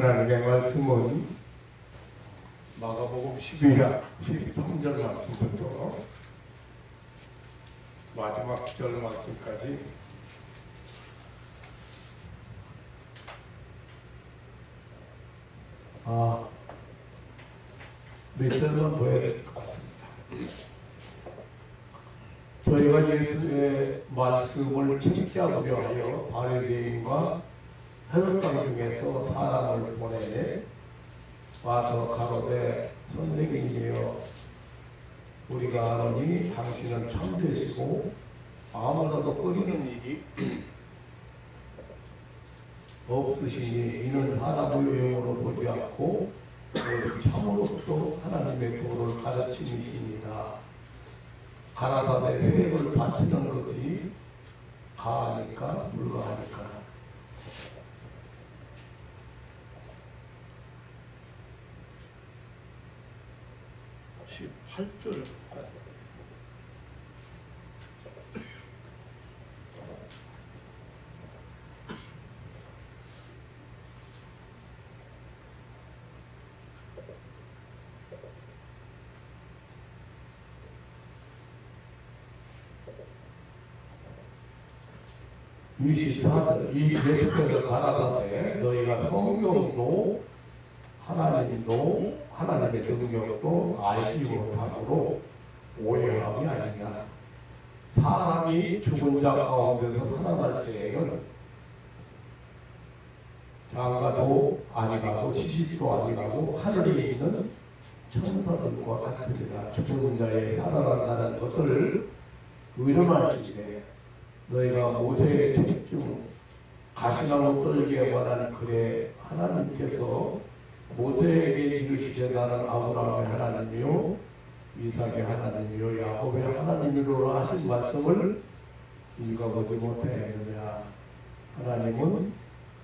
하나님의 말씀은 마가복음 12장 13절 말씀부터 마지막 절 말씀까지 몇 절만 보여야 될 것 같습니다. 저희가 예수의 말씀을 책잡으려 하여 바리새인과 헤롯당 중에서 사람을 보내 와서 가로되 선생님이여 우리가 아노니 당신은 참되시고 아무나도 꺼리는 일이 없으시니 이는 사람의 외형으로 보지 않고 참으로서 하나님의 도를 가르치시니라. 가라사대 세액을 바치는 것이 가하니까 불가하니까. 시 8절 24절 이 계속해서 가라사대 너희가 성경도 하나님도 하나님의 능력도 알지 못하므로 오해함이 아니냐. 사람이 죽은 자 가운데서 살아날 때에는 장가도 아니가고 시집도 아니가고 하늘에 있는 천사들과 같으리라. 죽은 자의 살아난다는 것을 의논할지니 너희가 모세의 책 중 가시나무 떨기에 관한 글에 하나님께서 모세에게 이르시되 나는 아브라함의 하나님이요 이삭의 하나님이요 야곱의 하나님이로 하신 말씀을 읽어보지 못하였느냐. 하나님은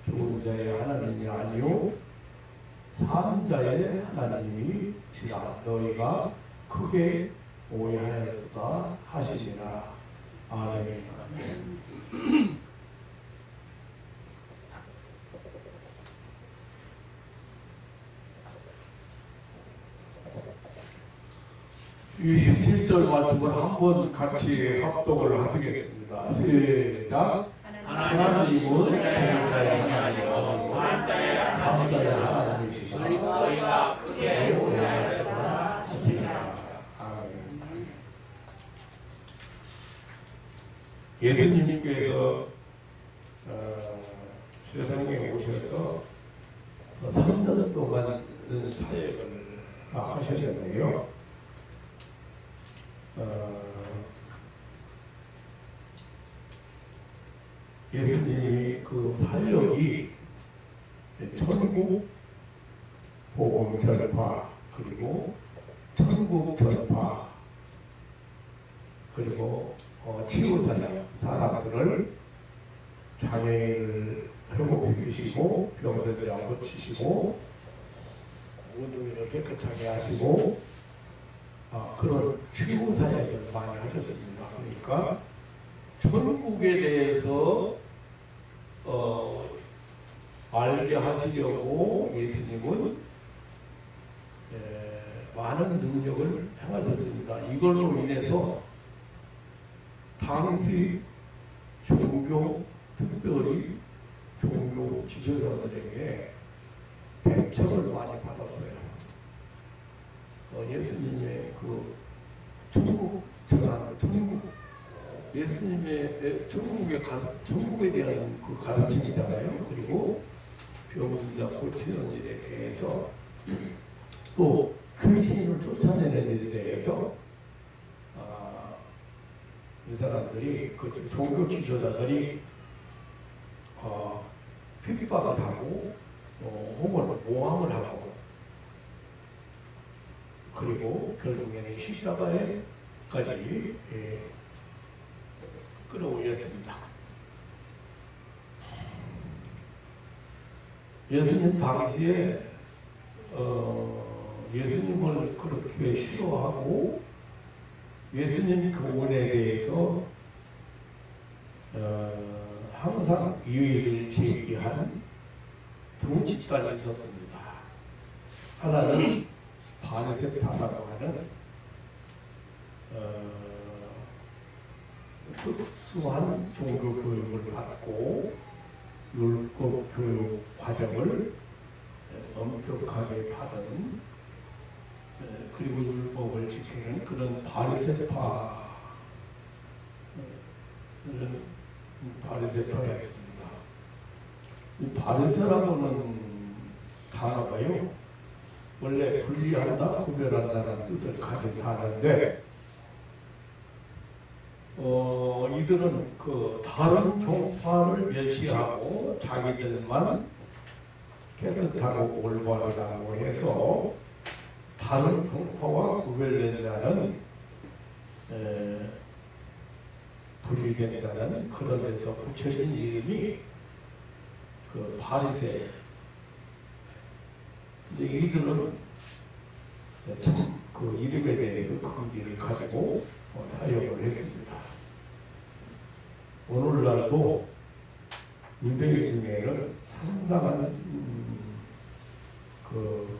죽은 자의 하나님이 아니요 산 자의 하나님이시라. 너희가 크게 오해하였다 하시니라. 아멘. 27절 말씀을 한번 같이 합독을 하시겠습니다. 시작. 하나님은 죽은자의 하나님이요 산 자의 하나님이시라. 너희가 크게 오해하였다 하시니라. 예수님께서 세상에 오셔서 3년 동안 사역을 하셨는데요. 예수님이 그 사역이 천국 복음 전파 그리고 천국 전파 그리고 치유사역 사람들을 장애인을 회복시키시고 병들을 고치시고 모두를 깨끗하게 하시고 그런 치유사역을 많이 하셨습니다. 그러니까 천국에 대해서 알게 하시려고 예수님은 많은 능력을 행하셨습니다. 이걸로 인해서 당시 종교, 특별히 종교 지도자들에게 배척을 많이 받았어요. 예수님의 그 예수님의 천국에 대한 그 가르침이잖아요. 그리고 병든 자 고치는 일에 대해서 또 귀신을 쫓아내는 일에 대해서 이 사람들이 그 종교 지도자들이 핍박을 하고 혹은 모함을 하고 그리고 결국에는 십자가에까지 끌어올렸습니다. 예수님 당시에 예수님을 그렇게 싫어하고 예수님 교훈에 대해서 항상 이의를 제기한 두 집단이 있었습니다. 하나는 바리새파라고 하는 특수한 종교 교육을 받고 율법 교육 과정을 엄격하게 받은 그리고 율법을 지키는 그런 바리새파였습니다. 이 바리새라고는 단어가요, 원래 분리한다, 구별한다는 뜻을 가진 단어인데, 이들은 그 다른 종파를 멸시하고 자기들만 깨끗하고 올바르다고 해서 다른 종파와 구별된다는, 분리된다는 그런 데서 붙여진 이름이 그 바리새. 근데 이들은 참 그 이름에 대해서 긍지를 가지고 사용을 했습니다. 오늘날도 유대인 중에는 상당한 그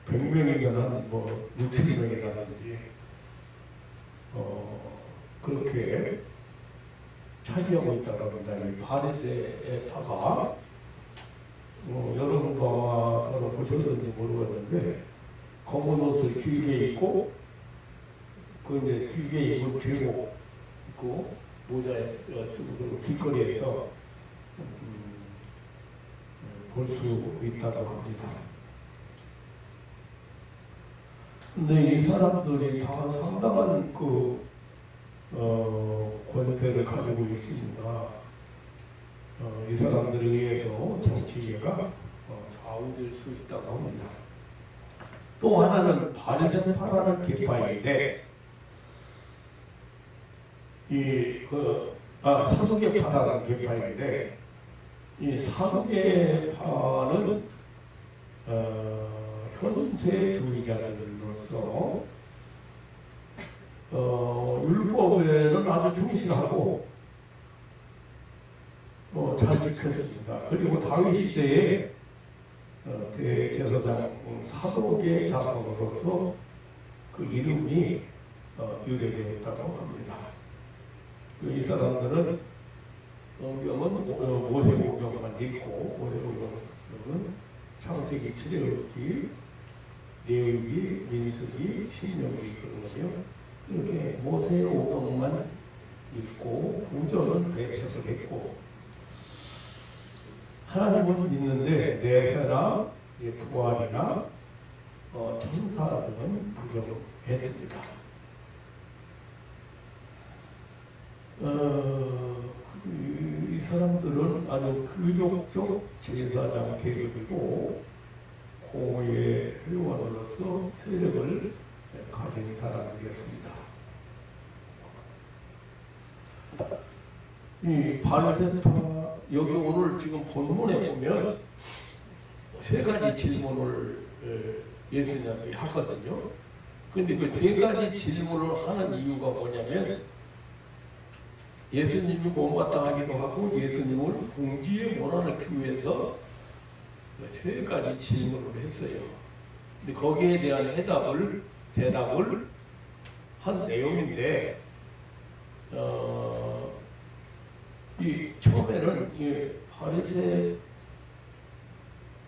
100명이거나 뭐 60명이라든지 그렇게 차지하고 있다고 합니다. 이 바리새파가 여러분과 바로 보셨는지 모르겠는데, 검은 옷을 길게 입고 그 이제 길게 입은 제복 입고 모자에 쓰고 그리고 길거리에서 볼 수 있다고 합니다. 근데 이 사람들이 다 상당한 그 권세를 가지고 있습니다. 이 사람들에 의해서 정치계가 좌우될 수 있다고 합니다. 또 하나는 바리새파라는 계파인데, 사두개파라는 계파인데, 이 사두개파는 현세주의자들로서 율법에는 아주 충실하고 잘 지켰습니다. 그리고 다윗 시대에 대제사장 사독의 자손으로서 그 이름이 유래되었다고 합니다. 이 사람들은 성경은 모세오경만 읽고, 모세오경은 창세기, 출애굽기, 레위기, 민수기, 신명기 그러거든요. 이렇게 모세오경만 읽고 구절은 대처를 했고, 하나님은 믿는데 내세나 부활이나 천사들은 부정했습니다. 이 사람들은 아주 귀족적 제사장 계급이고 공의 회원으로서 세력을 가진 사람이었습니다. 이 바리새파, 여기 오늘 지금 본문에 보면 세 가지 질문을 예수님이 하거든요. 근데 그 세 가지 질문을 하는 이유가 뭐냐면, 예수님이 못마땅하기도 하고 예수님을 공지에 몰아넣기 위해서 세 가지 질문을 했어요. 근데 거기에 대한 대답을 한 내용인데, 이 처음에는 이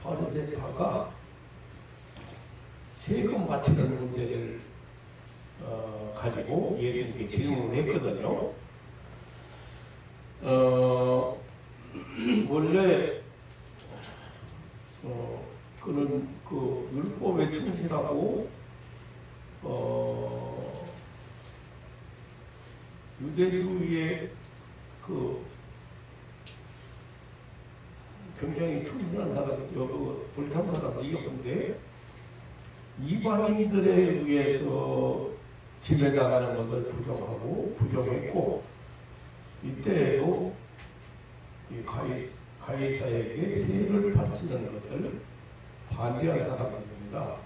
바리새파가 세금 바치는 문제를 가지고 예수님께 질문을 했거든요. 원래 그는 그 율법에 충실하고 유대주의에 그 굉장히 충실한 사람, 불탄 사람이었는데 이방인들에 의해서 지배당하는 것을 부정했고, 이때에도 이 가이사에게 세를 바치는 것을 반대한 사람입니다.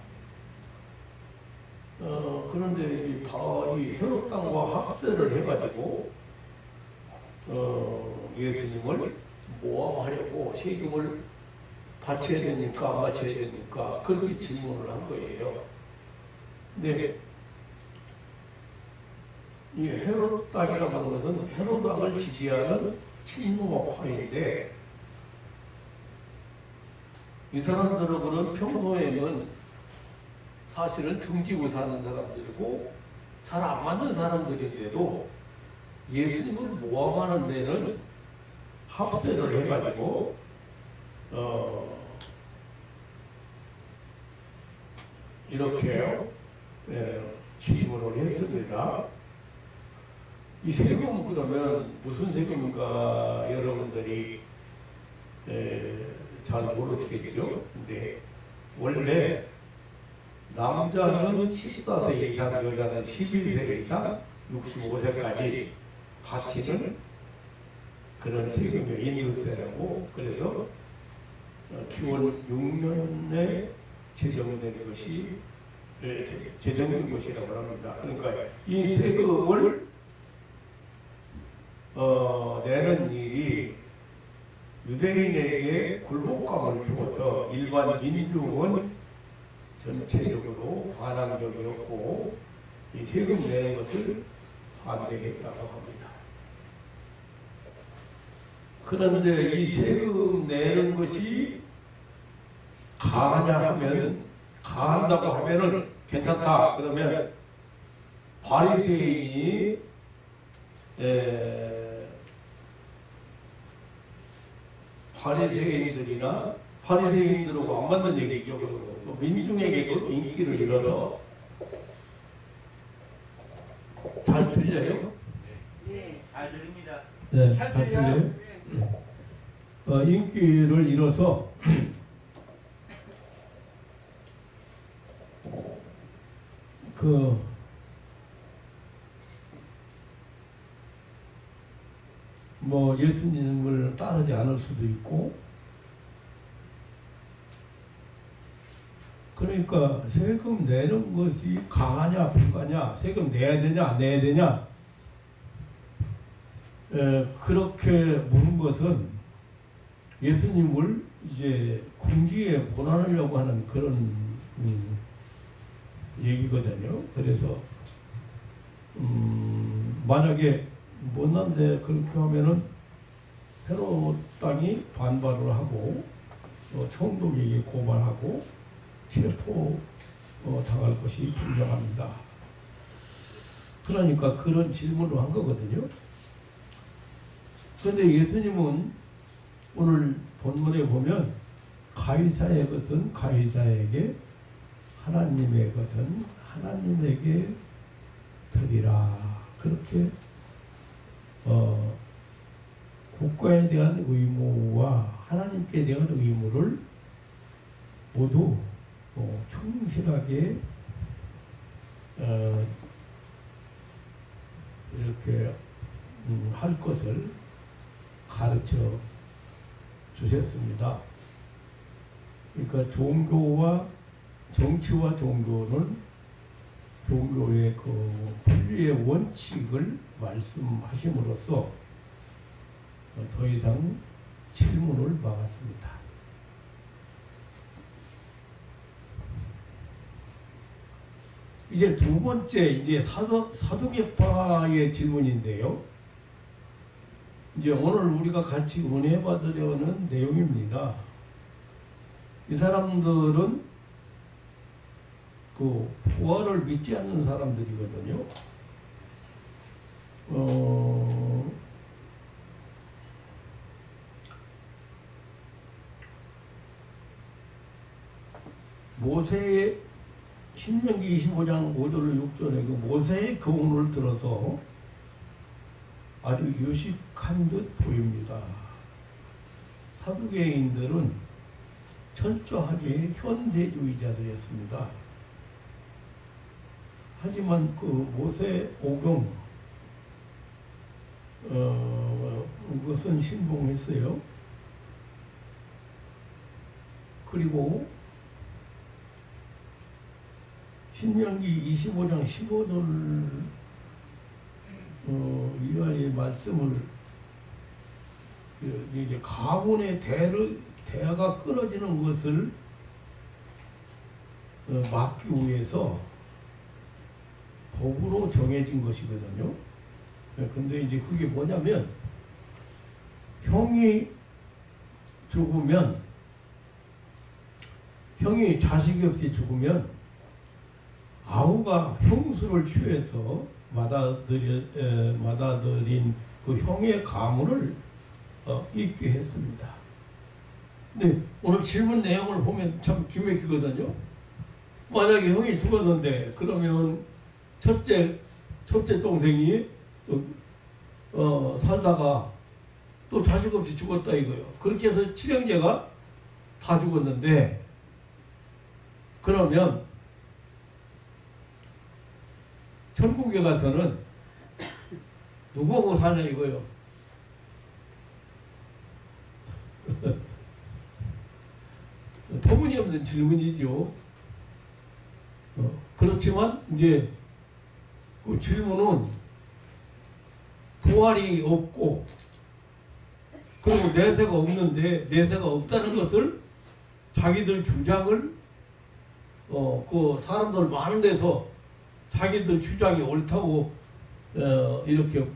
그런데 이 헤롯 땅과 합세를 해가지고 예수님을 모함하려고 세금을 바쳐야 되니까 안 바쳐야 되니까 그렇게 질문을 한 거예요. 근데 이 헤롯 땅이라고 하는 것은 헤롯 왕을 지지하는 친노파인데 이 사람들은 평소에는 사실은 등지고 사는 사람들이고 잘 안 맞는 사람들인데도 예수님을 모함하는 데는 합세를 해가지고 이렇게 질문을 했습니다. 이 세금은 그러면 무슨 세금인가 여러분들이 잘 모르시겠죠? 근데 원래 남자는 14세 이상, 여자는 11세 이상, 65세까지 바치는 그런 세금이 인도세라고. 그래서 기원 6년에 제정된 것이 제정된 것이라고 합니다. 그러니까 이 세금을 내는 일이 유대인에게 굴복감을 주어서 일반 민중은 전체적으로 반항적이었고 이 세금 내는 것을 반대했다고 합니다. 그런데 이 세금 내는 것이 가하냐 하면, 가한다고 하면은 괜찮다. 그러면 바리새인이 바리새인들이나 바리새인들하고 안 맞는 얘기죠. 또 민중에게도 인기를 잃어서 잘 들려요? 네, 잘 들립니다. 네, 잘 들려요? 인기를 잃어서 뭐 예수님을 따르지 않을 수도 있고, 그러니까 세금 내는 것이 가하냐 불가냐, 세금 내야 되냐 안 내야 되냐, 그렇게 묻는 것은 예수님을 이제 궁지에 보내려고 하는 그런 얘기거든요. 그래서 만약에 못난데 그렇게 하면은 헤롯 땅이 반발을 하고 총독에게 고발하고 체포 당할 것이 분명합니다. 그러니까 그런 질문을 한 거거든요. 그런데 예수님은 오늘 본문에 보면 가이사의 것은 가이사에게, 하나님의 것은 하나님에게 드리라. 그렇게 국가에 대한 의무와 하나님께 대한 의무를 모두 충실하게 이렇게 할 것을 가르쳐 주셨습니다. 그러니까 종교와 정치와 종교는 종교의 그 분리의 원칙을 말씀하심으로써 더 이상 질문을 막았습니다. 이제 두 번째, 이제 사두개파의 질문인데요. 이제 오늘 우리가 같이 은혜 받으려는 내용입니다. 이 사람들은 그 부활을 믿지 않는 사람들이거든요. 모세의 신명기 25장 5절 6절에 그 모세의 교훈을 들어서 아주 유식한 듯 보입니다. 사두개인들은 철저하게 현세주의자들이었습니다. 하지만 그 모세 오경 그것은 신봉했어요. 그리고 신명기 25장 15절 이하의 말씀을 이제 가문의 대화가 끊어지는 것을 막기 위해서 법으로 정해진 것이거든요. 근데 이제 그게 뭐냐면 형이 자식이 없이 죽으면 아우가 형수를 취해서 맏아들인 그 형의 가문을 잇게 했습니다. 근데 오늘 질문 내용을 보면 참 기맥히거든요. 만약에 형이 죽었는데 그러면 첫째 동생이 살다가 또 자식 없이 죽었다 이거예요. 그렇게 해서 칠형제가 다 죽었는데 그러면 천국에 가서는 누구하고 사냐 이거예요. 터무니없는 질문이죠. 그렇지만 이제 그 질문은 부활이 없고 그리고 내세가 없는데 내세가 없다는 것을 자기들 주장을 그 사람들 많은 데서 자기들 주장이 옳다고 이렇게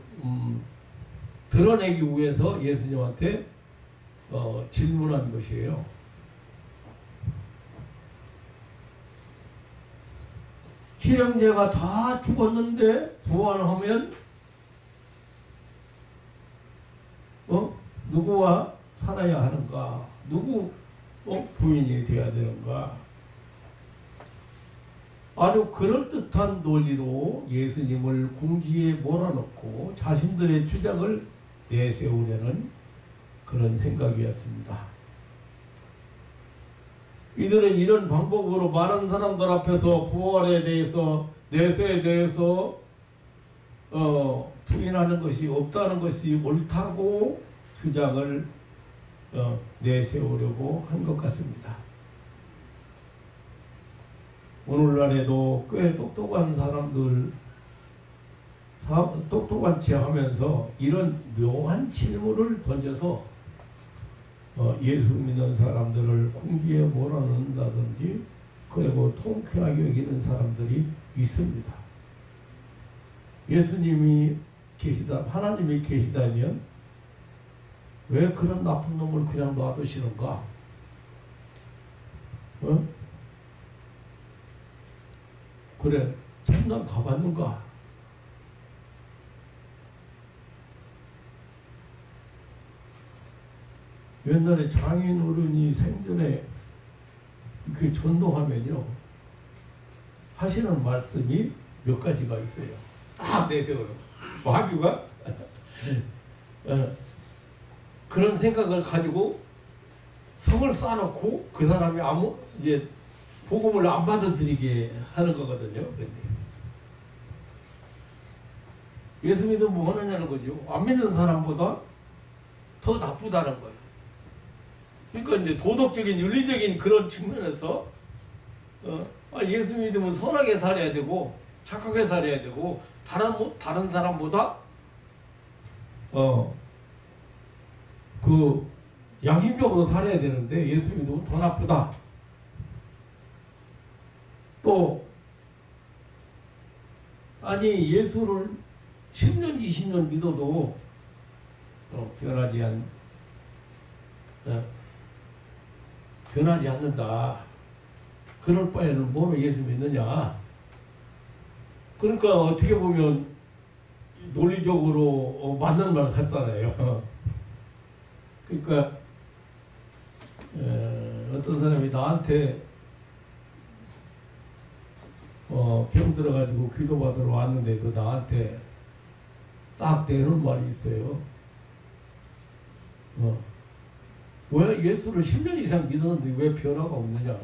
드러내기 위해서 예수님한테 질문한 것이에요. 칠형제가 다 죽었는데 부활하면 누구와 살아야 하는가? 누구 부인이 되어야 되는가? 아주 그럴듯한 논리로 예수님을 궁지에 몰아넣고 자신들의 주장을 내세우려는 그런 생각이었습니다. 이들은 이런 방법으로 많은 사람들 앞에서 부활에 대해서 내세에 대해서 부인하는 것이 없다는 것이 옳다고 주장을 내세우려고 한 것 같습니다. 오늘날에도 꽤 똑똑한 사람들 똑똑한 체 하면서 이런 묘한 질문을 던져서 예수 믿는 사람들을 궁지에 몰아넣는다든지 그리고 통쾌하게 여기는 사람들이 있습니다. 예수님이 하나님이 계시다면 왜 그런 나쁜 놈을 그냥 놔두시는가? 그래, 천당 가봤는가? 옛날에 장인 어른이 생전에 그 전도하면요 하시는 말씀이 몇 가지가 있어요. 딱 내세우는 마귀가 그런 생각을 가지고 성을 쌓아놓고 그 사람이 이제 복음을 안 받아들이게 하는 거거든요. 근데 예수 믿으면 뭐 하느냐는 거죠. 안 믿는 사람보다 더 나쁘다는 거예요. 그러니까 이제 도덕적인 윤리적인 그런 측면에서 예수 믿으면 선하게 살아야 되고 착하게 살아야 되고 다른 사람보다 그 양심적으로 살아야 되는데 예수 믿으면 더 나쁘다. 또 아니 예수를 10년 20년 믿어도 변하지 않는다. 그럴 바에는 뭐로 예수 믿느냐. 그러니까 어떻게 보면 논리적으로 맞는 말 같잖아요. 그러니까 어떤 사람이 나한테 병 들어가지고 기도받으러 왔는데도 나한테 딱 내놓은 말이 있어요. 왜 예수를 10년 이상 믿었는데 왜 변화가 없느냐.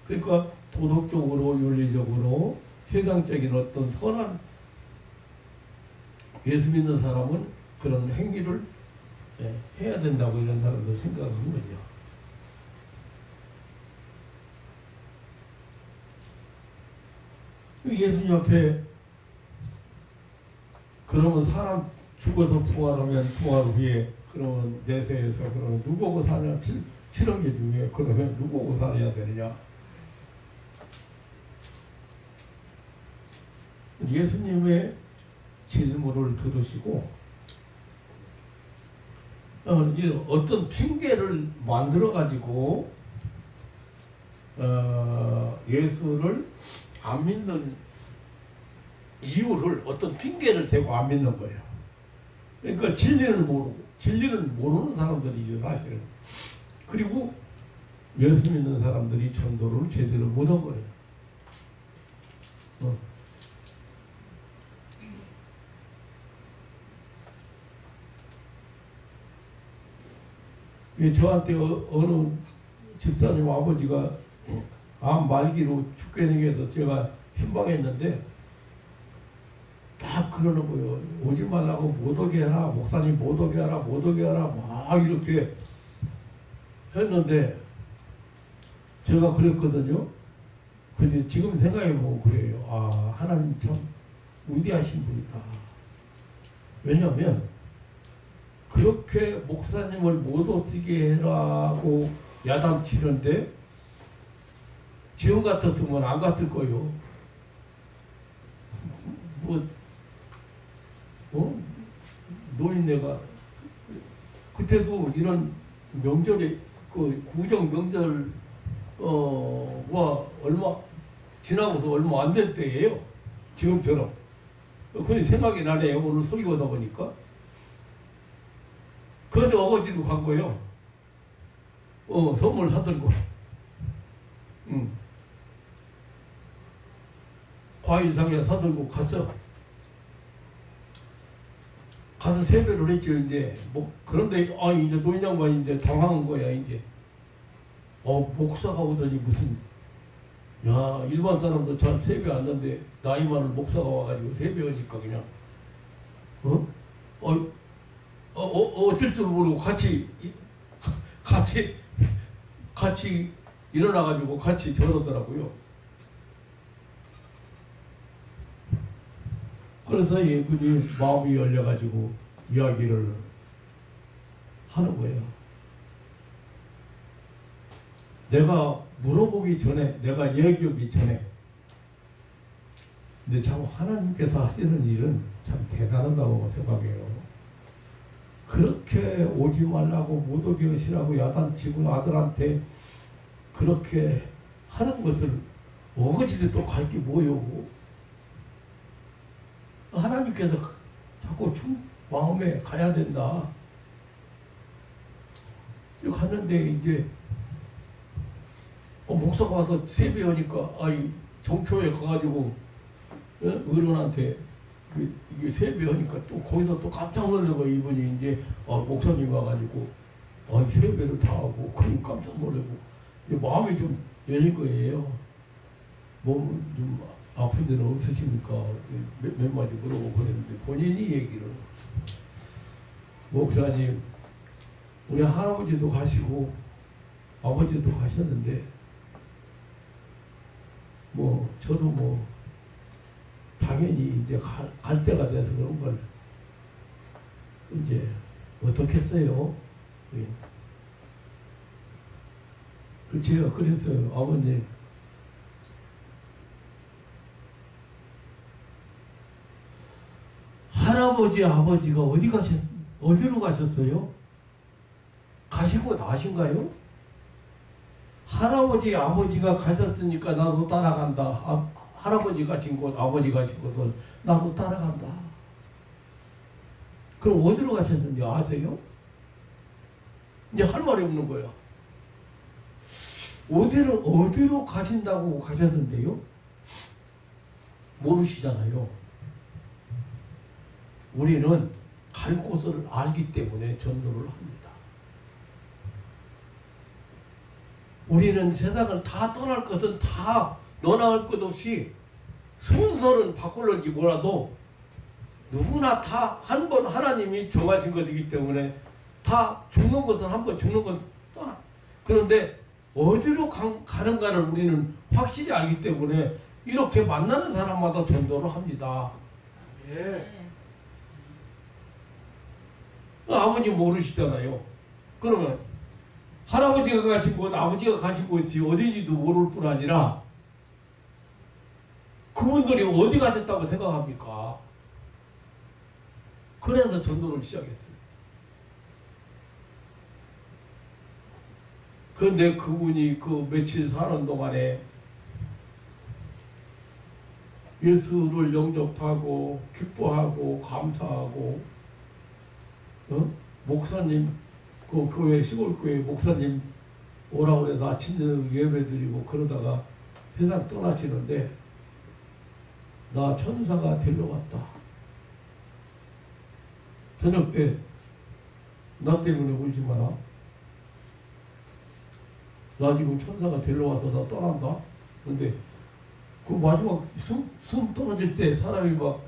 그러니까 도덕적으로 윤리적으로 세상적인 어떤 선한 예수 믿는 사람은 그런 행위를 해야 된다고 이런 사람들 생각하는 거죠. 예수님 앞에 그러면 사람 죽어서 부활하면 부활 후에 그러면 내세에서 그러면 누구하고 사냐 7원계 중에 그러면 누구하고 살아야 되느냐. 예수님의 질문을 들으시고 어떤 핑계를 만들어 가지고 예수를 안 믿는 이유를 어떤 핑계를 대고 안 믿는 거예요. 그러니까 진리는 모르는 사람들이죠 사실은. 그리고 예수 믿는 사람들이 전도를 제대로 못한 거예요. 저한테 어느 집사님 아버지가 암 말기로 죽게 생겨서 제가 신방했는데 딱 그러는 거예요. 오지 말라고 못 오게 해라. 목사님 못 오게 하라. 못 오게 하라. 막 이렇게 했는데 제가 그랬거든요. 근데 지금 생각해보면 그래요. 아, 하나님 참 위대하신 분이다. 왜냐하면 그렇게 목사님을 못 오시게 해라고 야단치는데 지금 같았으면 안 갔을 거예요. 노인네가 그때도 이런 명절에 그 구정 명절 와 얼마 지나고서 얼마 안 될 때예요. 지금처럼. 그게 생각이 나네요. 오늘 설교하다 보니까. 그런데 어거지로 간 거예요. 선물 사들고. 과일 상자 사들고 가서 세배를 했죠. 이제 그런데 이제 노인 양반이 이제 당황한 거야. 이제 목사가 오더니 무슨 일반 사람도 잘 세배 안 하는데 나이 많은 목사가 와가지고 세배하니까 그냥 어쩔 줄 모르고 같이 일어나가지고 같이 저러더라고요. 그래서 이분이 마음이 열려가지고 이야기를 하는 거예요. 내가 물어보기 전에, 내가 얘기하기 전에. 근데 참 하나님께서 하시는 일은 참 대단하다고 생각해요. 그렇게 오지 말라고 못 오게 하시라고 야단치고 아들한테 그렇게 하는 것을 어거지로 또 갈 게 뭐요? 하나님께서 자꾸 마음에 가야 된다. 갔는데 이제 목사가 와서 세배하니까 정초에 가가지고 어른한테 이게 세배하니까 또 거기서 또 깜짝 놀라고 이분이 이제 목사님 와가지고 세배를 다 하고 그럼 깜짝 놀라고 마음이 좀 열린 거예요. 몸은 좀 아픈 데는 없으십니까? 몇 마디 물어보고 그랬는데 본인이 얘기를 목사님 우리 할아버지도 가시고 아버지도 가셨는데 저도 당연히 이제 갈 때가 돼서 그런 걸 이제 어떻겠어요? 제가 그랬어요. 아버님 할아버지 아버지가 어디로 가셨어요? 가시고 나신가요? 할아버지 아버지가 가셨으니까 나도 따라간다. 할아버지 가신 곳 아버지 가신 곳을 나도 따라간다. 그럼 어디로 가셨는지 아세요? 이제 할 말이 없는 거야. 어디로 가신다고 가셨는데요? 모르시잖아요. 우리는 갈 곳을 알기 때문에 전도를 합니다. 우리는 세상을 다 떠날 것은 다 너나 것 없이 순서는 바꿀런지 몰라도 누구나 다 한 번 하나님이 정하신 것이기 때문에 다 죽는 것은 한 번 죽는 건 떠나. 그런데 어디로 가는가를 우리는 확실히 알기 때문에 이렇게 만나는 사람마다 전도를 합니다. 예. 아버지 모르시잖아요. 그러면 할아버지가 가신 곳, 아버지가 가신 곳이 어딘지도 모를 뿐 아니라 그분들이 어디 가셨다고 생각합니까? 그래서 전도를 시작했어요. 그런데 그분이 그 며칠 사는 동안에 예수를 영접하고 기뻐하고 감사하고 목사님 그 교회 시골 교회 목사님 오라고 해서 아침 저녁 예배 드리고 그러다가 세상 떠나시는데 나 천사가 데려갔다. 저녁 때 나 때문에 울지 마라. 나 지금 천사가 데려와서 나 떠난다. 근데 그 마지막 숨 떨어질 때 사람이 막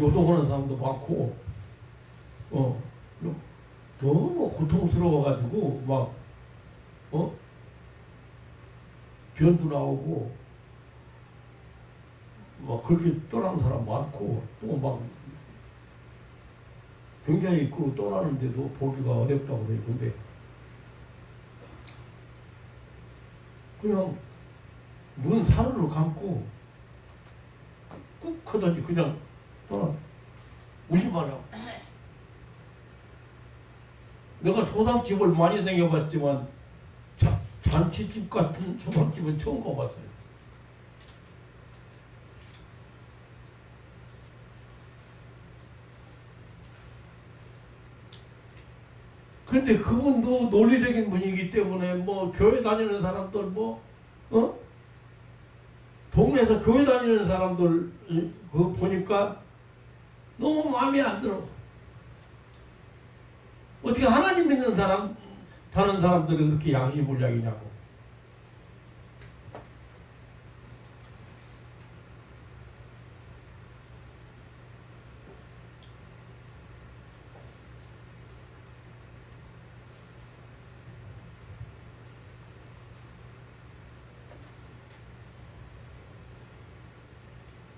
요동하는 사람도 많고 너무 고통스러워가지고 변도 나오고 그렇게 떠나는 사람 많고 또 굉장히 떠나는데도 보기가 어렵다고 그래요. 근데 그냥 눈 사르르 감고 꾹 하더니 그냥 떠나. 울지 말라고. 내가 초상집을 많이 다녀봤지만 잔치집 같은 초상집은 처음 가봤어요. 그런데 그분도 논리적인 분이기 때문에 교회 다니는 사람들 동네에서 교회 다니는 사람들 그거 보니까 너무 마음에 안 들어. 어떻게 하나님 믿는 사람 다른 사람들은 그렇게 양심불량이냐고.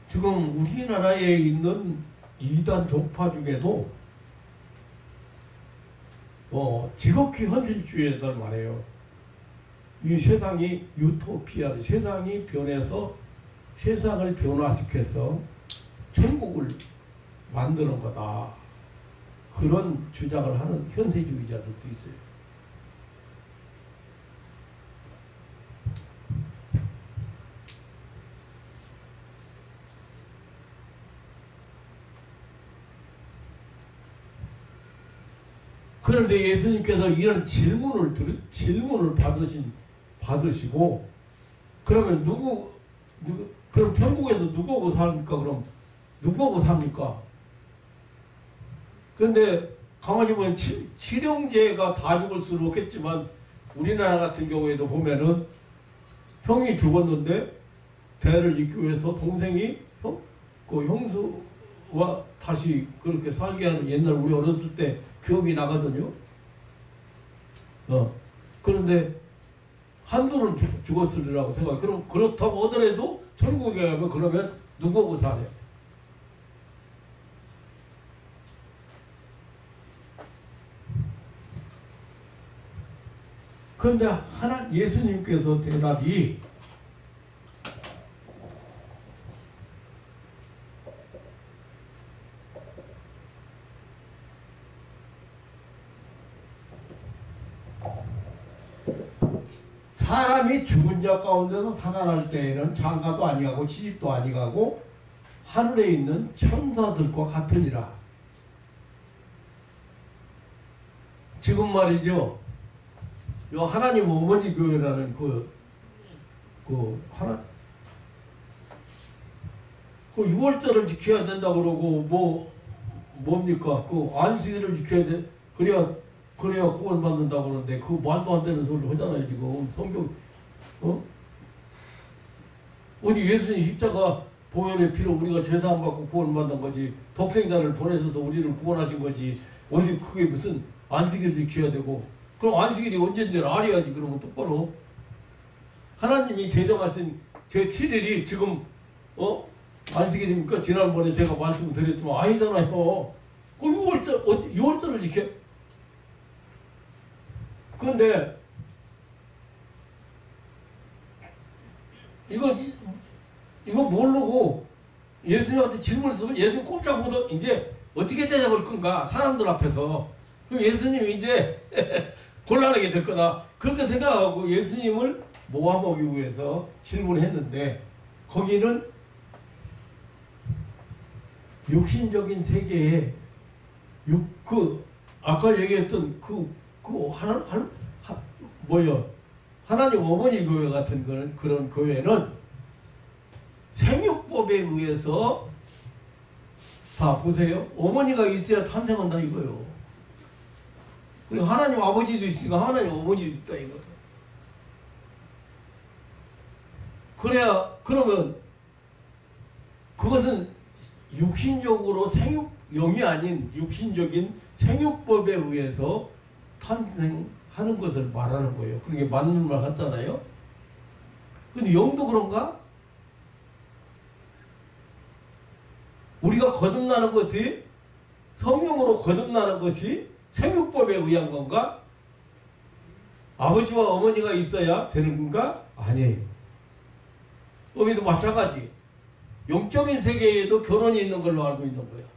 지금 우리나라에 있는 이단 종파 중에도 지극히 헌신주의자들 말해요. 이 세상이 유토피아, 세상이 변해서 세상을 변화시켜서 천국을 만드는 거다. 그런 주장을 하는 현세주의자들도 있어요. 그런데 예수님께서 이런 질문을 받으시고, 그러면 그럼 천국에서 누구하고 삽니까? 그럼 누구하고 삽니까? 그런데 가만히 보면 칠형제가 다 죽을 수는 없겠지만, 우리나라 같은 경우에도 보면은 형이 죽었는데 대를 잇기 위해서 동생이 형수와 다시 그렇게 살게 하는, 옛날 우리 어렸을 때 기억이 나거든요. 그런데 한둘은 죽었으리라고 생각해. 그럼 그렇다고 하더라도 천국에 가면 그러면 누구하고 사냐? 그런데 예수님께서 대답이 사람이 죽은 자 가운데서 살아날 때에는 장가도 아니가고 시집도 아니가고 하늘에 있는 천사들과 같으니라. 지금 말이죠. 요 하나님 어머니 교회라는 그 6월절을 지켜야 된다 그러고 뭡니까? 그 안식일을 지켜야 돼. 그래야 구원 받는다고 그러는데 그 말도 안 되는 소리를 하잖아요. 지금 성경 어디 예수님 십자가 보혈의 피로 우리가 죄사함 받고 구원 받는 거지, 독생자를 보내셔서 우리를 구원하신 거지, 어디 그게 무슨 안식일을 지켜야 되고. 그럼 안식일이 언제인지 알아야지. 그러면 똑바로 하나님이 제정하신 제7일이 지금 안식일입니까? 지난번에 제가 말씀드렸지만 아니잖아요. 그럼 6월절을 지켜? 그런데 이거 모르고 예수님한테 질문했으면 예수님 꼼짝 못하고 이제 어떻게 대답할 건가 사람들 앞에서. 그럼 예수님이 이제 곤란하게 될 거다 그렇게 생각하고 예수님을 모함하기 위해서 질문했는데 거기는 육신적인 세계에 아까 얘기했던 하나님 어머니 교회 같은 그런 교회는 생육법에 의해서 다 보세요. 어머니가 있어야 탄생한다 이거요. 그리고 하나님 아버지도 있으니까 하나님 어머니도 있다 이거. 그러면 그것은 육신적으로 영이 아닌 육신적인 생육법에 의해서 탄생하는 것을 말하는 거예요. 그게 맞는 말 같잖아요. 근데 영도 그런가? 우리가 거듭나는 것이 성령으로 거듭나는 것이 생육법에 의한 건가? 아버지와 어머니가 있어야 되는 건가? 아니에요. 여기도 마찬가지. 영적인 세계에도 결혼이 있는 걸로 알고 있는 거예요.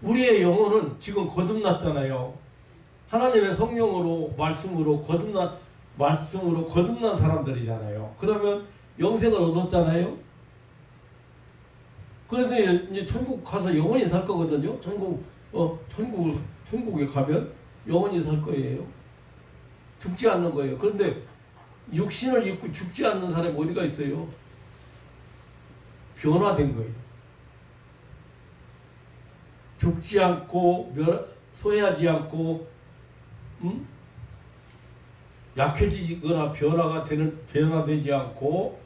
우리의 영혼은 지금 거듭났잖아요. 하나님의 성령으로 말씀으로 거듭난 사람들이잖아요. 그러면 영생을 얻었잖아요. 그래서 이제 천국 가서 영원히 살 거거든요. 천국에 가면 영원히 살 거예요. 죽지 않는 거예요. 그런데 육신을 입고 죽지 않는 사람이 어디가 있어요? 변화된 거예요. 죽지 않고 소외하지 않고 약해지거나 변화되지 않고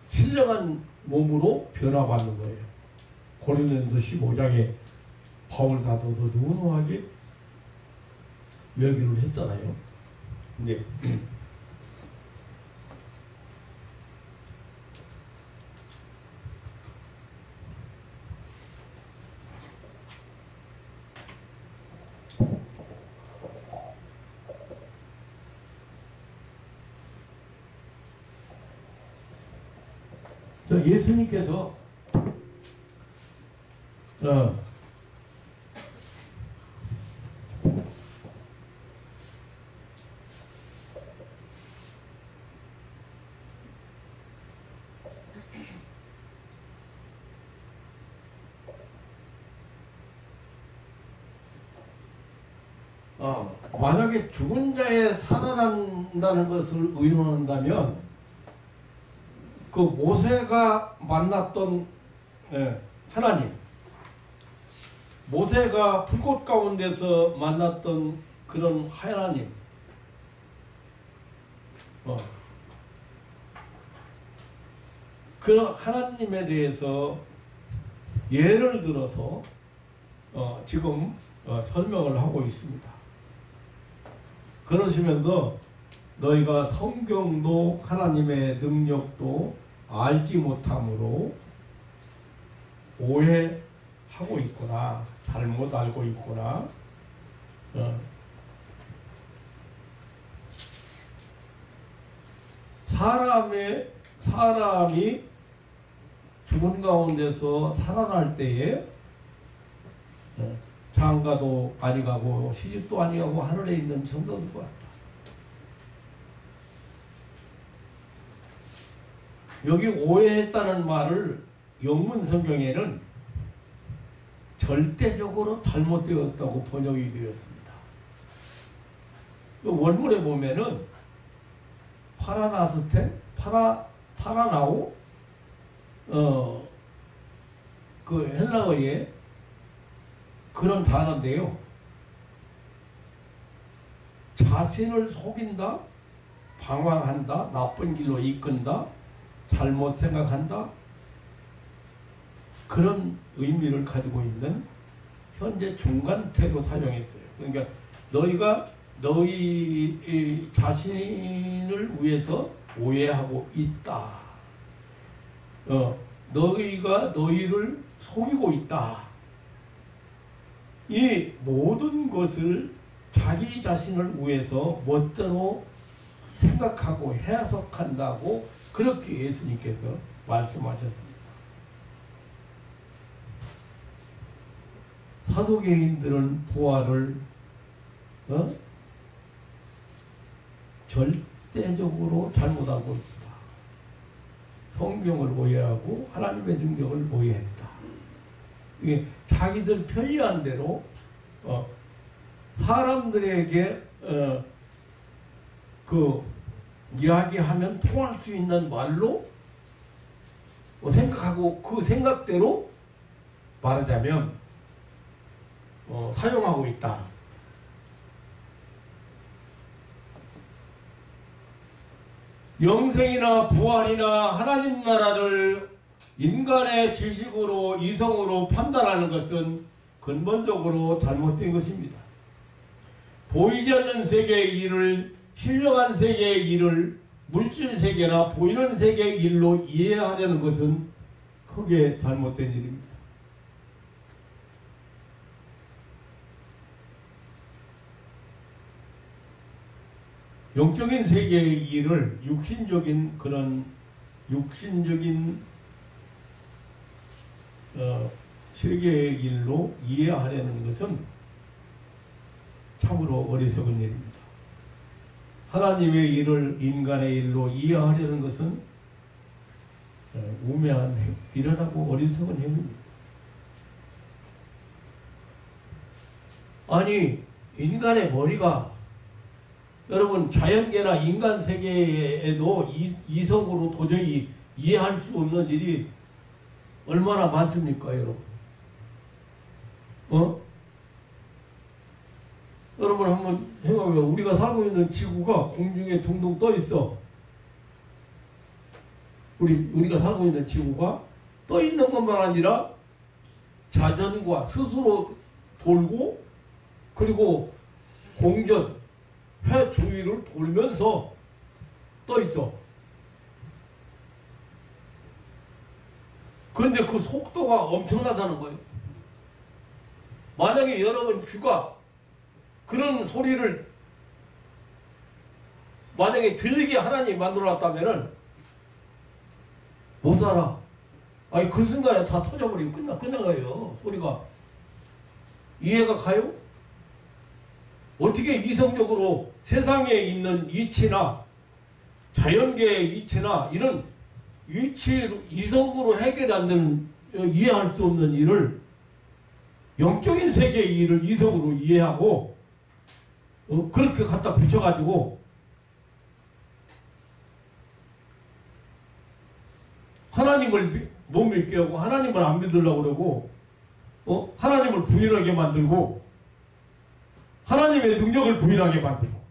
신령한 몸으로 변화받는 거예요. 고린도전서 15장에 바울 사도도 누누하게 얘기를 했잖아요. 근데 예수님께서 만약에 죽은 자에 살아난다는 것을 의논한다면 그 모세가 만났던 하나님, 모세가 불꽃 가운데서 만났던 그런 하나님, 그 하나님에 대해서 예를 들어서 지금 설명을 하고 있습니다. 그러시면서 너희가 성경도 하나님의 능력도 알지 못함으로 오해하고 있구나. 잘못 알고 있구나. 사람이 죽은 가운데서 살아날 때에 장가도 아니 가고 시집도 아니 가고 하늘에 있는 천사들과 같다. 여기 오해했다는 말을 영문 성경에는 절대적으로 잘못되었다고 번역이 되었습니다. 원문에 보면은 파라나오 그 헬라어의 그런 단어인데요. 자신을 속인다, 방황한다, 나쁜 길로 이끈다, 잘못 생각한다, 그런 의미를 가지고 있는 현재 중간태로 사용했어요. 그러니까 너희가 너희 자신을 위해서 오해하고 있다. 너희가 너희를 속이고 있다. 이 모든 것을 자기 자신을 위해서 멋대로 생각하고 해석한다고 그렇게 예수님께서 말씀하셨습니다. 사두개인들은 부활을 절대적으로 잘못하고 있다. 성경을 오해하고 하나님의 능력을 오해했다. 이게 자기들 편리한 대로 사람들에게 그 이야기하면 통할 수 있는 말로 생각하고 그 생각대로 말하자면 사용하고 있다. 영생이나 부활이나 하나님 나라를 인간의 지식으로 이성으로 판단하는 것은 근본적으로 잘못된 것입니다. 보이지 않는 세계의 일을 신령한 세계의 일을 물질 세계나 보이는 세계의 일로 이해하려는 것은 크게 잘못된 일입니다. 영적인 세계의 일을 육신적인 세계의 일로 이해하려는 것은 참으로 어리석은 일입니다. 하나님의 일을 인간의 일로 이해하려는 것은 우매한 일어나고 어리석은 행위입니다. 아니, 인간의 머리가 여러분 자연계나 인간 세계에도 이성으로 도저히 이해할 수 없는 일이 얼마나 많습니까, 여러분? 여러분 한번 생각해요. 우리가 살고 있는 지구가 공중에 둥둥 떠 있어. 우리가 살고 있는 지구가 떠 있는 것만 아니라 자전과 스스로 돌고 그리고 공전 해 주위를 돌면서 떠 있어. 그런데 그 속도가 엄청나다는 거예요. 만약에 여러분 귀가 그런 소리를 만약에 들리게 하나님이 만들어놨다면은 못 살아. 아니 그 순간에 다 터져버리고 끝나가요. 소리가. 이해가 가요? 어떻게 이성적으로 세상에 있는 이치나 자연계의 이치나 이런 이성으로 해결이 안 되는 이해할 수 없는 일을 영적인 세계의 일을 이성으로 이해하고 그렇게 갖다 붙여가지고 하나님을 못 믿게 하고 하나님을 안 믿으려고 그러고 하나님을 부인하게 만들고 하나님의 능력을 부인하게 만들고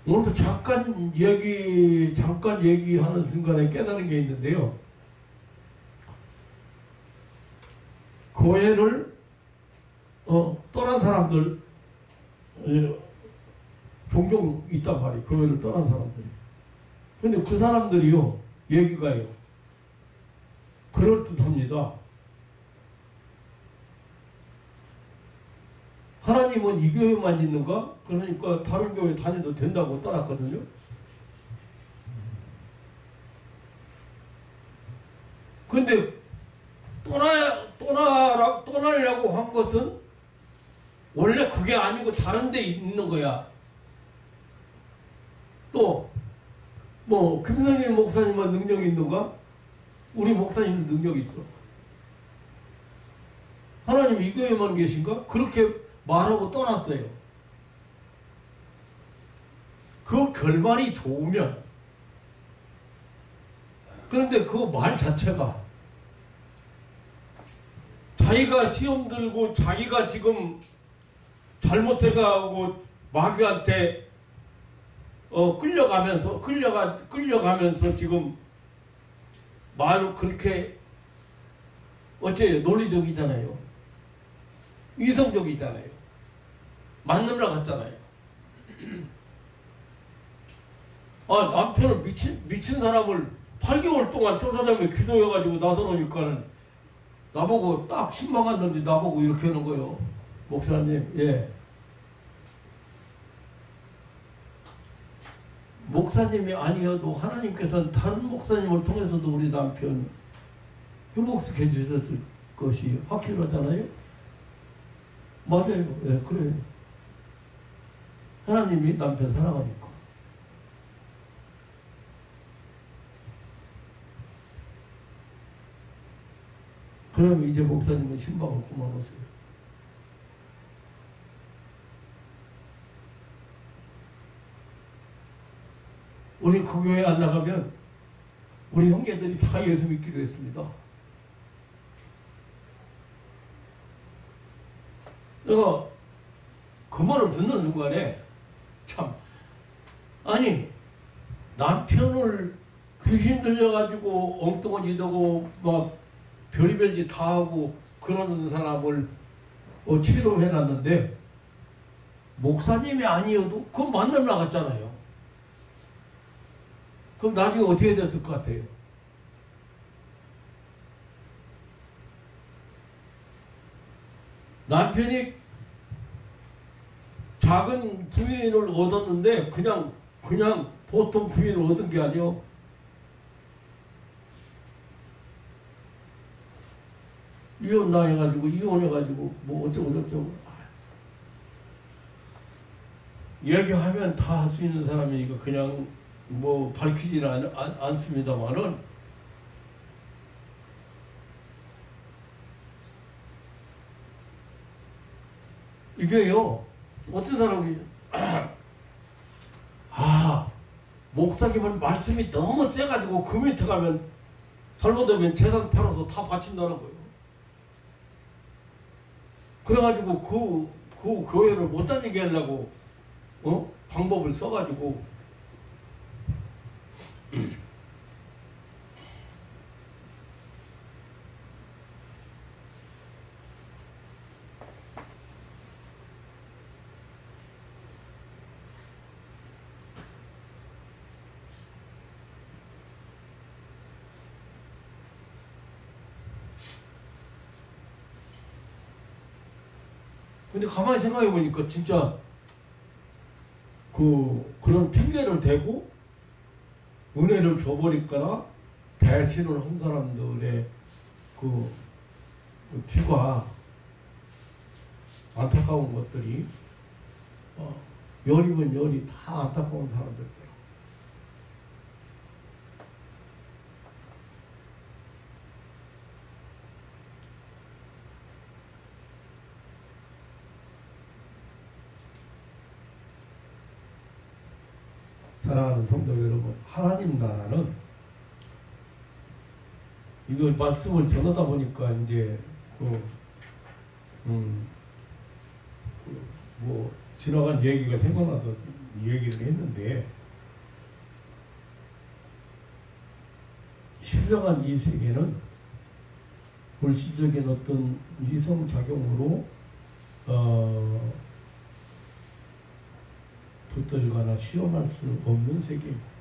오늘도 잠깐 얘기하는 순간에 깨달은 게 있는데요. 교회를 떠난 사람들 종종 있단 말이에요. 교회를 떠난 사람들이. 근데 그 사람들이요, 얘기가요, 그럴듯합니다. 하나님은 이 교회만 있는가? 그러니까 다른 교회 다녀도 된다고 떠났거든요. 근데 떠나려고 한 것은 원래 그게 아니고 다른 데 있는 거야. 또 뭐 김선일 목사님은 능력이 있는가? 우리 목사님은 능력이 있어. 하나님 이 교회만 계신가? 그렇게 말하고 떠났어요. 그 결말이 좋으면. 그런데 그 말 자체가 자기가 시험 들고 자기가 지금 잘못해가고 마귀한테 끌려가면서 지금 말을 그렇게 어째요? 논리적이잖아요. 이성적이잖아요. 만나러 갔잖아요. 남편은 미친 사람을 8개월 동안 쫓아다니며 기도해가지고 나서놓으니까는 나보고 딱 신망했는데 나보고 이렇게 하는 거예요. 목사님, 예. 목사님이 아니어도 하나님께서는 다른 목사님을 통해서도 우리 남편 회복시켜 주셨을 것이 확실하잖아요. 맞아요. 예, 그래요. 하나님이 남편 사랑하니까. 그러면 이제 목사님은 신방을 그만하세요. 우리 그 교회 안 나가면 우리 형제들이 다 예수 믿기로 했습니다. 내가 그 말을 듣는 순간에 참, 아니 남편을 귀신 들려가지고 엉뚱한 짓 하고 막 별의별 짓 다 하고 그러는 사람을 치료해놨는데 목사님이 아니어도 그건 만나러 나갔잖아요. 그럼 나중에 어떻게 됐을 것 같아요? 남편이 작은 부인을 얻었는데 그냥 보통 부인을 얻은 게 아니요. 이혼해가지고 뭐 어쩌고 얘기하면 다 할 수 있는 사람이니까 그냥 뭐 밝히지는 않습니다만은 이게요 어떤 사람이 목사님은 말씀이 너무 세가지고 그 밑에 가면 잘못하면 재산 팔아서 다 바친다는 거예요. 그래가지고 그 교회를 못 다니게 하려고 방법을 써가지고 근데 가만히 생각해 보니까 진짜 그런 핑계를 대고 은혜를 줘버릴거나 배신을 한 사람들의 그 뒤가 안타까운 것들이 열이면 열이 다 안타까운 사람들. 사랑하는 성도 여러분, 하나님 나라는 이거 말씀을 전하다 보니까 이제 뭐 지나간 얘기가 생각나서 얘기를 했는데 신령한 이 세계는 물질적인 어떤 이성작용으로 붙들거나 시험할 수 없는 세계입니다.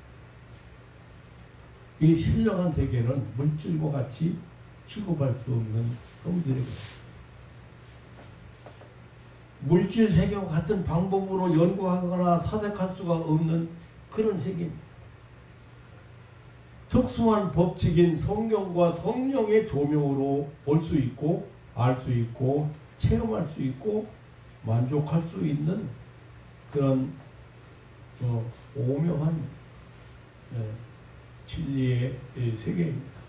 이 신령한 세계는 물질과 같이 취급할 수 없는 형질입니다. 물질 세계와 같은 방법으로 연구하거나 사색할 수가 없는 그런 세계입니다. 특수한 법칙인 성경과 성령의 조명으로 볼 수 있고 알 수 있고 체험할 수 있고 만족할 수 있는 그런 오묘한 진리의 세계입니다.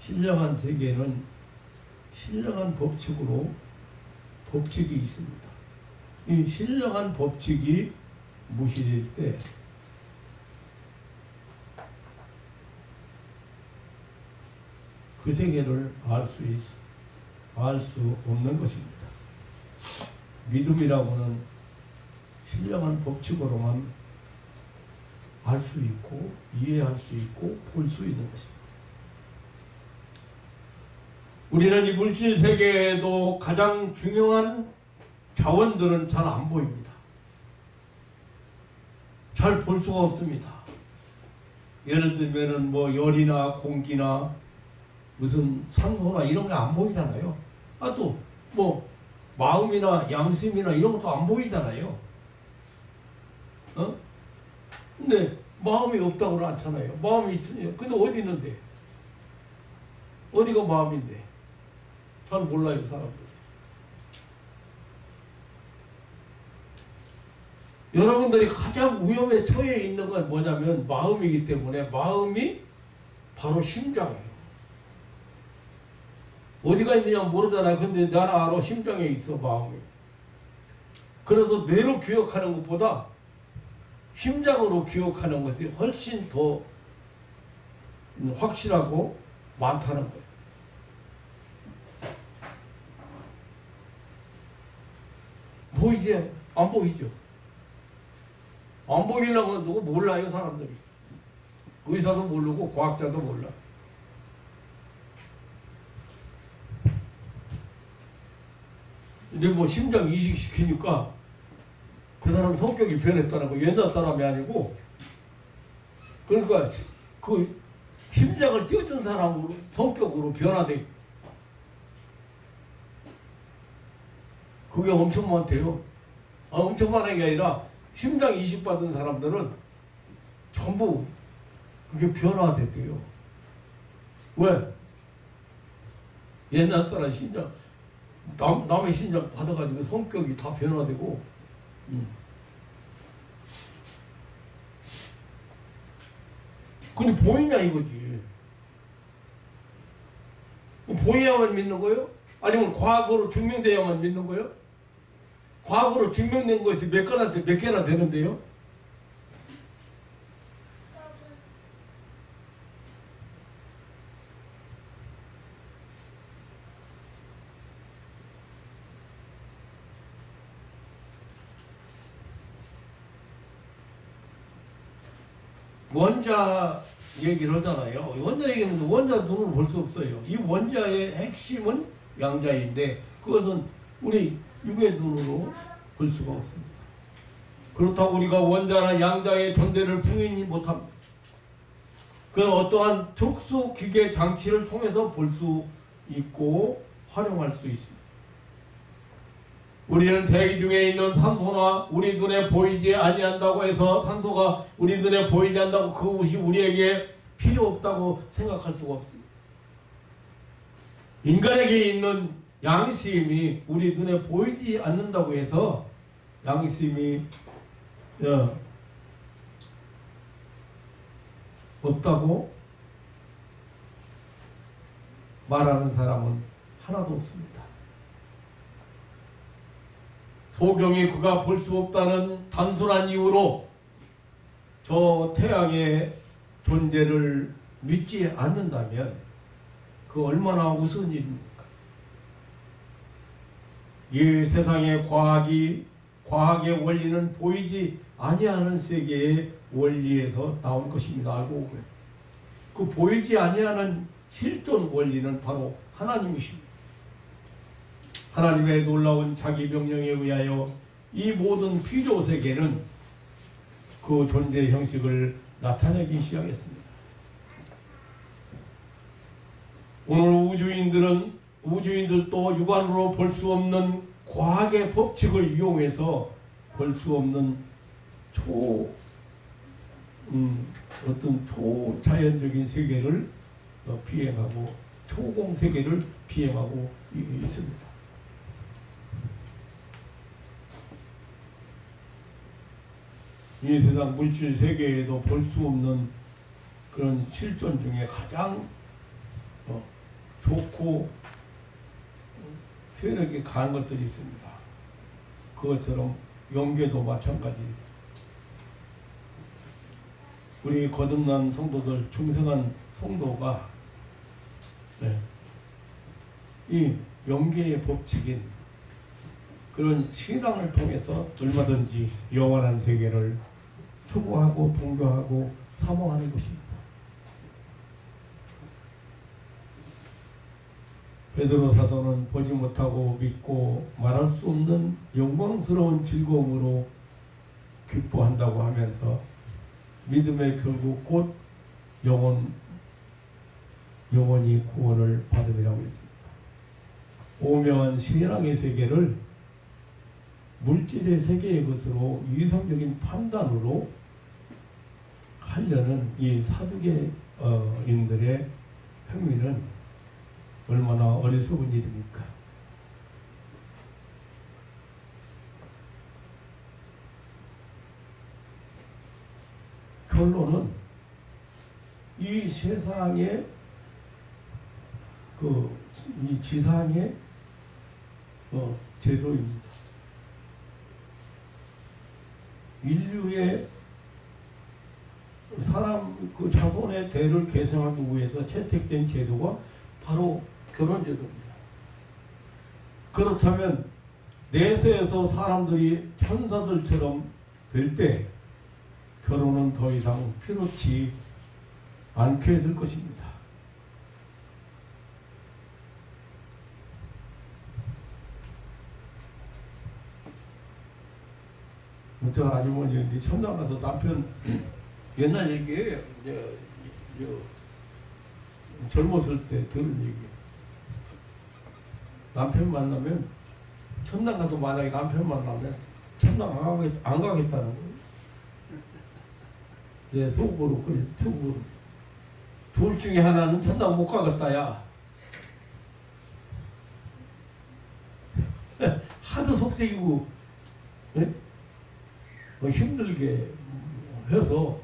신령한 세계는 신령한 법칙으로 법칙이 있습니다. 이 신령한 법칙이 무시될 때 그 세계를 알 수 없는 것입니다. 믿음이라고는 신령한 법칙으로만 알 수 있고 이해할 수 있고 볼 수 있는 것입니다. 우리는 이 물질 세계에도 가장 중요한 자원들은 잘 안 보입니다. 잘 볼 수가 없습니다. 예를 들면은 뭐 열이나 공기나 무슨 산소나 이런 게 안 보이잖아요. 아, 또 뭐 마음이나 양심이나 이런 것도 안 보이잖아요. 근데 마음이 없다고는 않잖아요. 마음이 있으니. 근데 어디 있는데? 어디가 마음인데? 잘 몰라요, 사람들. 여러분들이 가장 위험에 처해 있는 건 뭐냐면 마음이기 때문에 마음이 바로 심장이에요. 어디가 있느냐 모르잖아. 근데 나는 알아. 심장에 있어, 마음이. 그래서 뇌로 기억하는 것보다 심장으로 기억하는 것이 훨씬 더 확실하고 많다는 거예요. 보이지? 안 보이죠? 안 보이려고 하는 누구 몰라요, 사람들이. 의사도 모르고 과학자도 몰라. 근데 뭐 심장 이식시키니까 그 사람 성격이 변했다는 거. 옛날 사람이 아니고. 그러니까 그 심장을 띄워준 사람으로 성격으로 변화돼. 그게 엄청 많대요. 엄청 많은 게 아니라 심장 이식 받은 사람들은 전부 그게 변화됐대요. 왜? 옛날 사람 심장 남의 심장 받아가지고 성격이 다 변화되고. 근데 보이냐 이거지. 보여야만 믿는 거예요? 아니면 과거로 증명돼야만 믿는 거예요? 과거로 증명된 것이 몇 개나 되는데요? 원자 얘기를 하잖아요. 원자 얘기는 원자 눈으로 볼 수 없어요. 이 원자의 핵심은 양자인데 그것은 우리 육의 눈으로 볼 수가 없습니다. 그렇다고 우리가 원자나 양자의 존재를 부인이 못합니다. 그 어떠한 특수 기계 장치를 통해서 볼 수 있고 활용할 수 있습니다. 우리는 대기 중에 있는 산소나 우리 눈에 보이지 아니한다고 해서 산소가 우리 눈에 보이지 않는다고 그것이 우리에게 필요 없다고 생각할 수가 없습니다. 인간에게 있는 양심이 우리 눈에 보이지 않는다고 해서 양심이 없다고 말하는 사람은 하나도 없습니다. 소경이 그가 볼 수 없다는 단순한 이유로 저 태양의 존재를 믿지 않는다면 그 얼마나 우스운 일입니까? 이 세상의 과학의 원리는 보이지 아니하는 세계의 원리에서 나온 것입니다. 알고 보면 그 보이지 아니하는 실존 원리는 바로 하나님이십니다. 하나님의 놀라운 자기 명령에 의하여 이 모든 피조 세계는 그 존재 형식을 나타내기 시작했습니다. 오늘 우주인들도 육안으로 볼 수 없는 과학의 법칙을 이용해서 볼 수 없는 어떤 초자연적인 세계를 비행하고 초공 세계를 비행하고 있습니다. 이 세상 물질 세계에도 볼 수 없는 그런 실존 중에 가장 좋고 세력이 강한 것들이 있습니다. 그것처럼 영계도 마찬가지. 우리 거듭난 성도들, 중생한 성도가 네. 이 영계의 법칙인 그런 신앙을 통해서 얼마든지 영원한 세계를 추구하고 동경하고 사모하는 것입니다. 베드로 사도는 보지 못하고 믿고 말할 수 없는 영광스러운 즐거움으로 기뻐한다고 하면서 믿음의 결국 곧 영원히 구원을 받음이라고 했습니다. 오명한 신앙의 세계를 물질의 세계의 것으로 이성적인 판단으로 하려는 이 사두개인들의 행위는 얼마나 어리석은 일입니까? 결론은 이 세상의 이 지상의 제도입니다. 인류의 사람 자손의 대를 계승하기 위해서 채택된 제도가 바로 결혼제도입니다. 그렇다면 내세에서 사람들이 천사들처럼 될 때 결혼은 더 이상 필요치 않게 될 것입니다. 저 아주머니 천당 가서 남편 옛날 얘기예요. 젊었을 때 들은 얘기. 남편 만나면 천당 가서 만약에 남편 만나면 천당 안 가겠다는 거예요. 내 속으로 그래서 속으로 둘 중에 하나는 천당 못 가겠다야. 하도 속색이고 힘들게 해서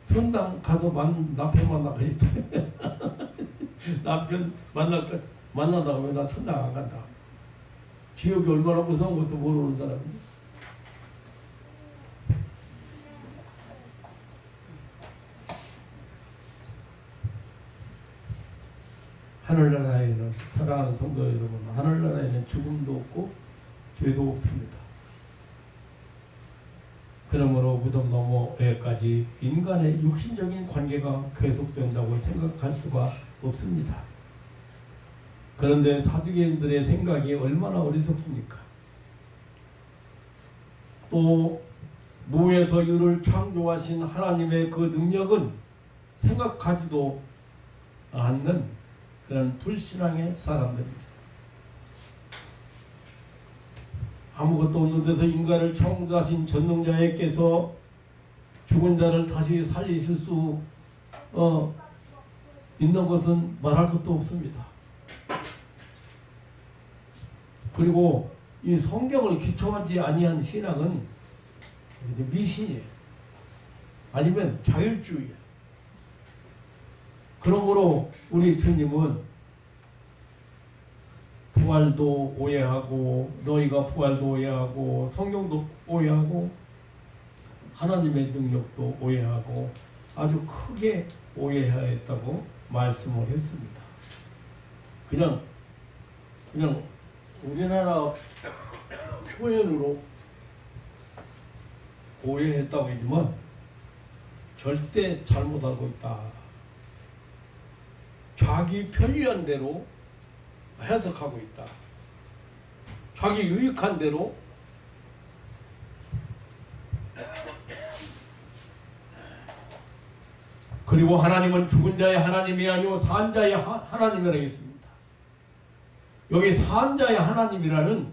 천당 가서 남편 만나겠다. 남편 만난다고 하면 나 천당 안 간다. 지옥이 얼마나 무서운 것도 모르는 사람이. 하늘나라에는, 사랑하는 성도 여러분, 하늘나라에는 죽음도 없고 죄도 없습니다. 그러므로 무덤 너머에까지 인간의 육신적인 관계가 계속된다고 생각할 수가 없습니다. 그런데 사두개인들의 생각이 얼마나 어리석습니까? 또 무에서 유를 창조하신 하나님의 그 능력은 생각하지도 않는 그런 불신앙의 사람들입니다. 아무것도 없는 데서 인간을 창조하신 전능자께서 죽은 자를 다시 살리실 수 있는 것은 말할 것도 없습니다. 그리고 이 성경을 기초하지 아니한 신앙은 미신이에요. 아니면 자율주의예요. 그러므로 우리 주님은 부활도 오해하고 너희가 부활도 오해하고 성경도 오해하고 하나님의 능력도 오해하고 아주 크게 오해하였다고 말씀을 했습니다. 그냥 우리나라 표현으로 오해했다고 했지만 절대 잘못 알고 있다. 자기 편리한 대로 해석하고 있다. 자기 유익한 대로 그리고 하나님은 죽은 자의 하나님이 아니고 산 자의 하나님이라고 했습니다. 여기 산 자의 하나님이라는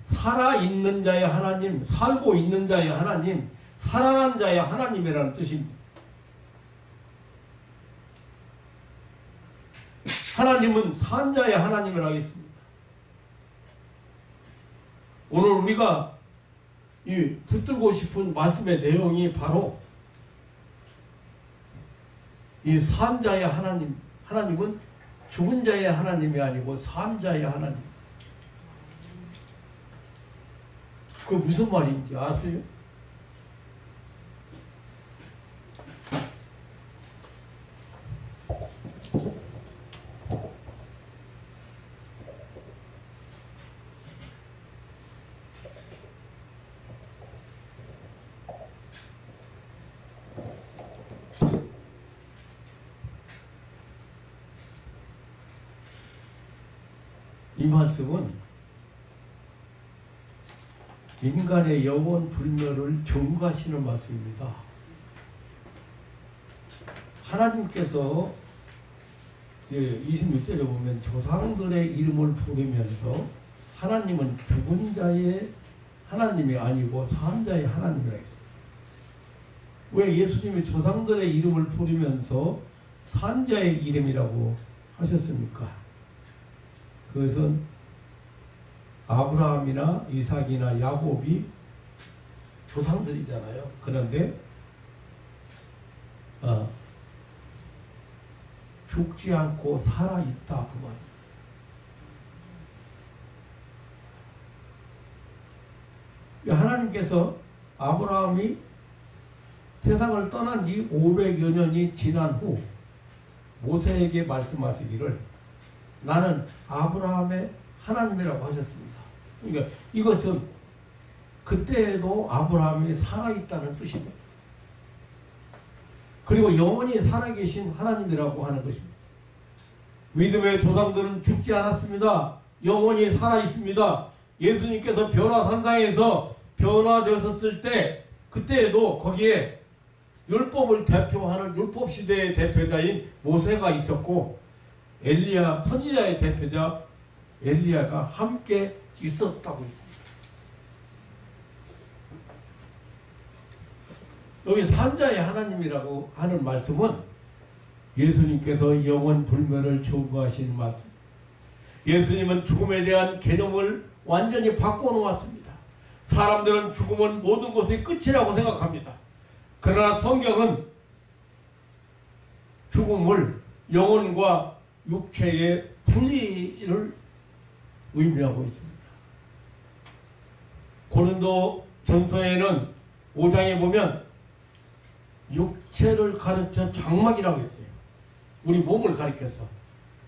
살아있는 자의 하나님, 살고 있는 자의 하나님, 살아난 자의 하나님이라는 뜻입니다. 하나님은 산 자의 하나님이라고 했습니다. 오늘 우리가 이 붙들고 싶은 말씀의 내용이 바로 이 산 자의 하나님, 하나님은 죽은 자의 하나님이 아니고 산 자의 하나님. 그 무슨 말인지 아세요? 이 말씀은 인간의 영원 불멸을 경고하시는 말씀입니다. 하나님께서 26절에 보면 조상들의 이름을 부르면서 하나님은 죽은 자의 하나님이 아니고 산 자의 하나님이라 했습니다. 왜 예수님이 조상들의 이름을 부르면서 산 자의 이름이라고 하셨습니까? 그것은 아브라함이나 이삭이나 야곱이 조상들이잖아요. 그런데 죽지 않고 살아있다 그 말입니다. 하나님께서 아브라함이 세상을 떠난 지 500여 년이 지난 후 모세에게 말씀하시기를 나는 아브라함의 하나님이라고 하셨습니다. 그러니까 이것은 그때에도 아브라함이 살아있다는 뜻입니다. 그리고 영원히 살아계신 하나님이라고 하는 것입니다. 믿음의 조상들은 죽지 않았습니다. 영원히 살아있습니다. 예수님께서 변화산상에서 변화되었을 때 그때에도 거기에 율법을 대표하는 율법시대의 대표자인 모세가 있었고 엘리야 선지자의 대표자 엘리야가 함께 있었다고 했습니다. 여기 산자의 하나님이라고 하는 말씀은 예수님께서 영원 불멸을 청구하신 말씀. 예수님은 죽음에 대한 개념을 완전히 바꿔놓았습니다. 사람들은 죽음은 모든 것의 끝이라고 생각합니다. 그러나 성경은 죽음을 영혼과 육체의 분리를 의미하고 있습니다. 고린도 전서에는 5장에 보면 육체를 가르쳐 장막이라고 했어요. 우리 몸을 가리켜서.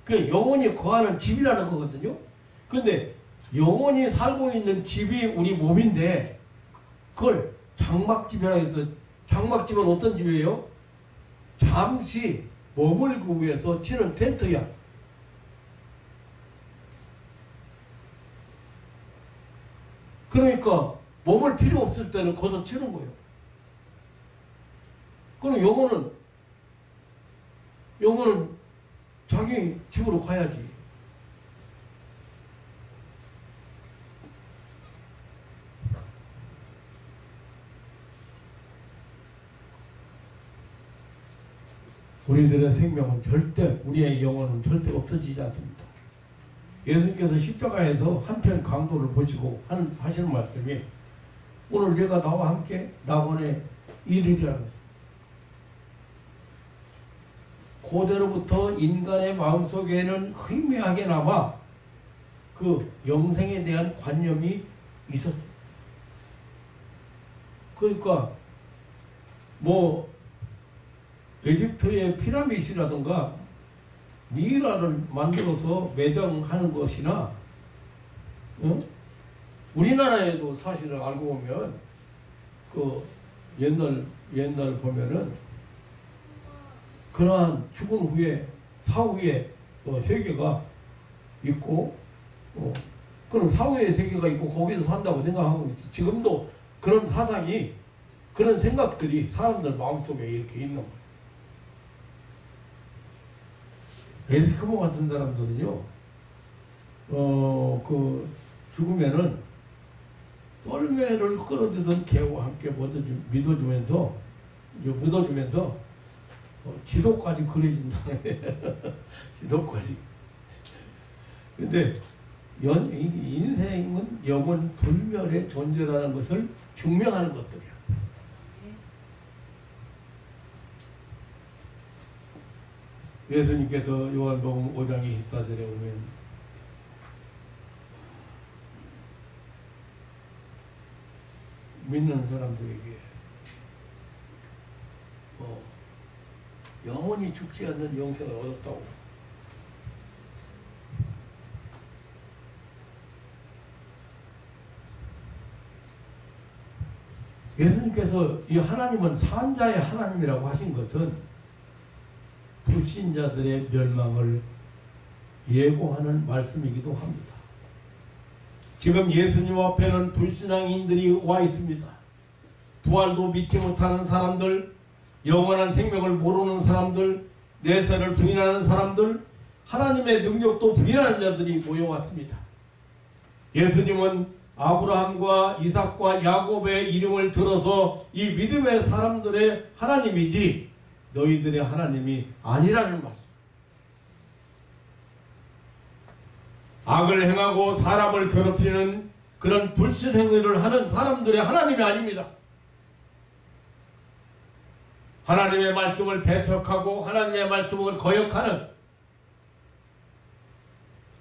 그 영혼이 거하는 집이라는 거거든요. 근데 영혼이 살고 있는 집이 우리 몸인데 그걸 장막집이라고 해서 장막집은 어떤 집이에요? 잠시 머물기 위해서 치는 텐트야. 그러니까 머물 필요 없을 때는 거기서 치는 거예요. 그럼 영혼은 자기 집으로 가야지. 우리들의 생명은 절대, 우리의 영혼은 절대 없어지지 않습니다. 예수님께서 십자가에서 한편 강도를 보시고 하시는 말씀이 오늘 내가 나와 함께 낙원에 이르리라고 했습니다. 고대로부터 인간의 마음속에는 희미하게나마 그 영생에 대한 관념이 있었습니다. 그러니까 뭐 에집트의 피라미드라든가 미이라를 만들어서 매장하는 것이나 우리나라에도 사실을 알고 보면 그 옛날 보면은 그러한 죽은 후에 사후에 세계가 있고 그런 사후에 세계가 있고 거기서 산다고 생각하고 있어요. 지금도 그런 사상이 그런 생각들이 사람들 마음속에 이렇게 있는 거예요. 에스키모 같은 사람들은요, 그 죽으면은 썰매를 끌어주던 개와 함께 묻어주면서 지도까지 그려준다는 거예요. 지도까지. 근데 인생은 영원 불멸의 존재라는 것을 증명하는 것들이야. 예수님께서 요한복음 5장 24절에 보면 믿는 사람들에게 영원히 죽지 않는 영생을 얻었다고. 예수님께서 이 하나님은 산자의 하나님이라고 하신 것은 불신자들의 멸망을 예고하는 말씀이기도 합니다. 지금 예수님 앞에는 불신앙인들이 와 있습니다. 부활도 믿지 못하는 사람들, 영원한 생명을 모르는 사람들, 내세를 부인하는 사람들, 하나님의 능력도 부인하는 자들이 모여왔습니다. 예수님은 아브라함과 이삭과 야곱의 이름을 들어서 이 믿음의 사람들의 하나님이지 너희들의 하나님이 아니라는 말씀. 악을 행하고 사람을 괴롭히는 그런 불신행위를 하는 사람들의 하나님이 아닙니다. 하나님의 말씀을 배척하고 하나님의 말씀을 거역하는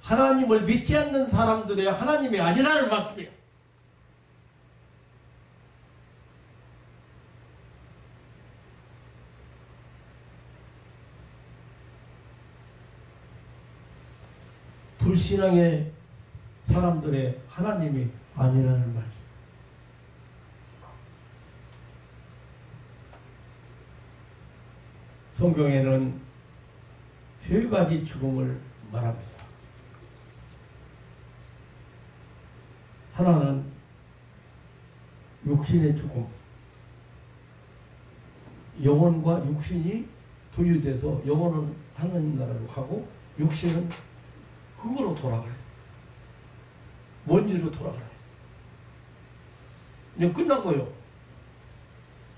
하나님을 믿지 않는 사람들의 하나님이 아니라는 말씀이에요. 불신앙의 사람들의 하나님이 아니라는 말씀. 성경에는 세 가지 죽음을 말합니다. 하나는 육신의 죽음. 영혼과 육신이 분리돼서 영혼은 하나님 나라로 가고 육신은 흙으로 돌아가라 했어. 먼지로 돌아가라 했어. 이제 끝난 거예요.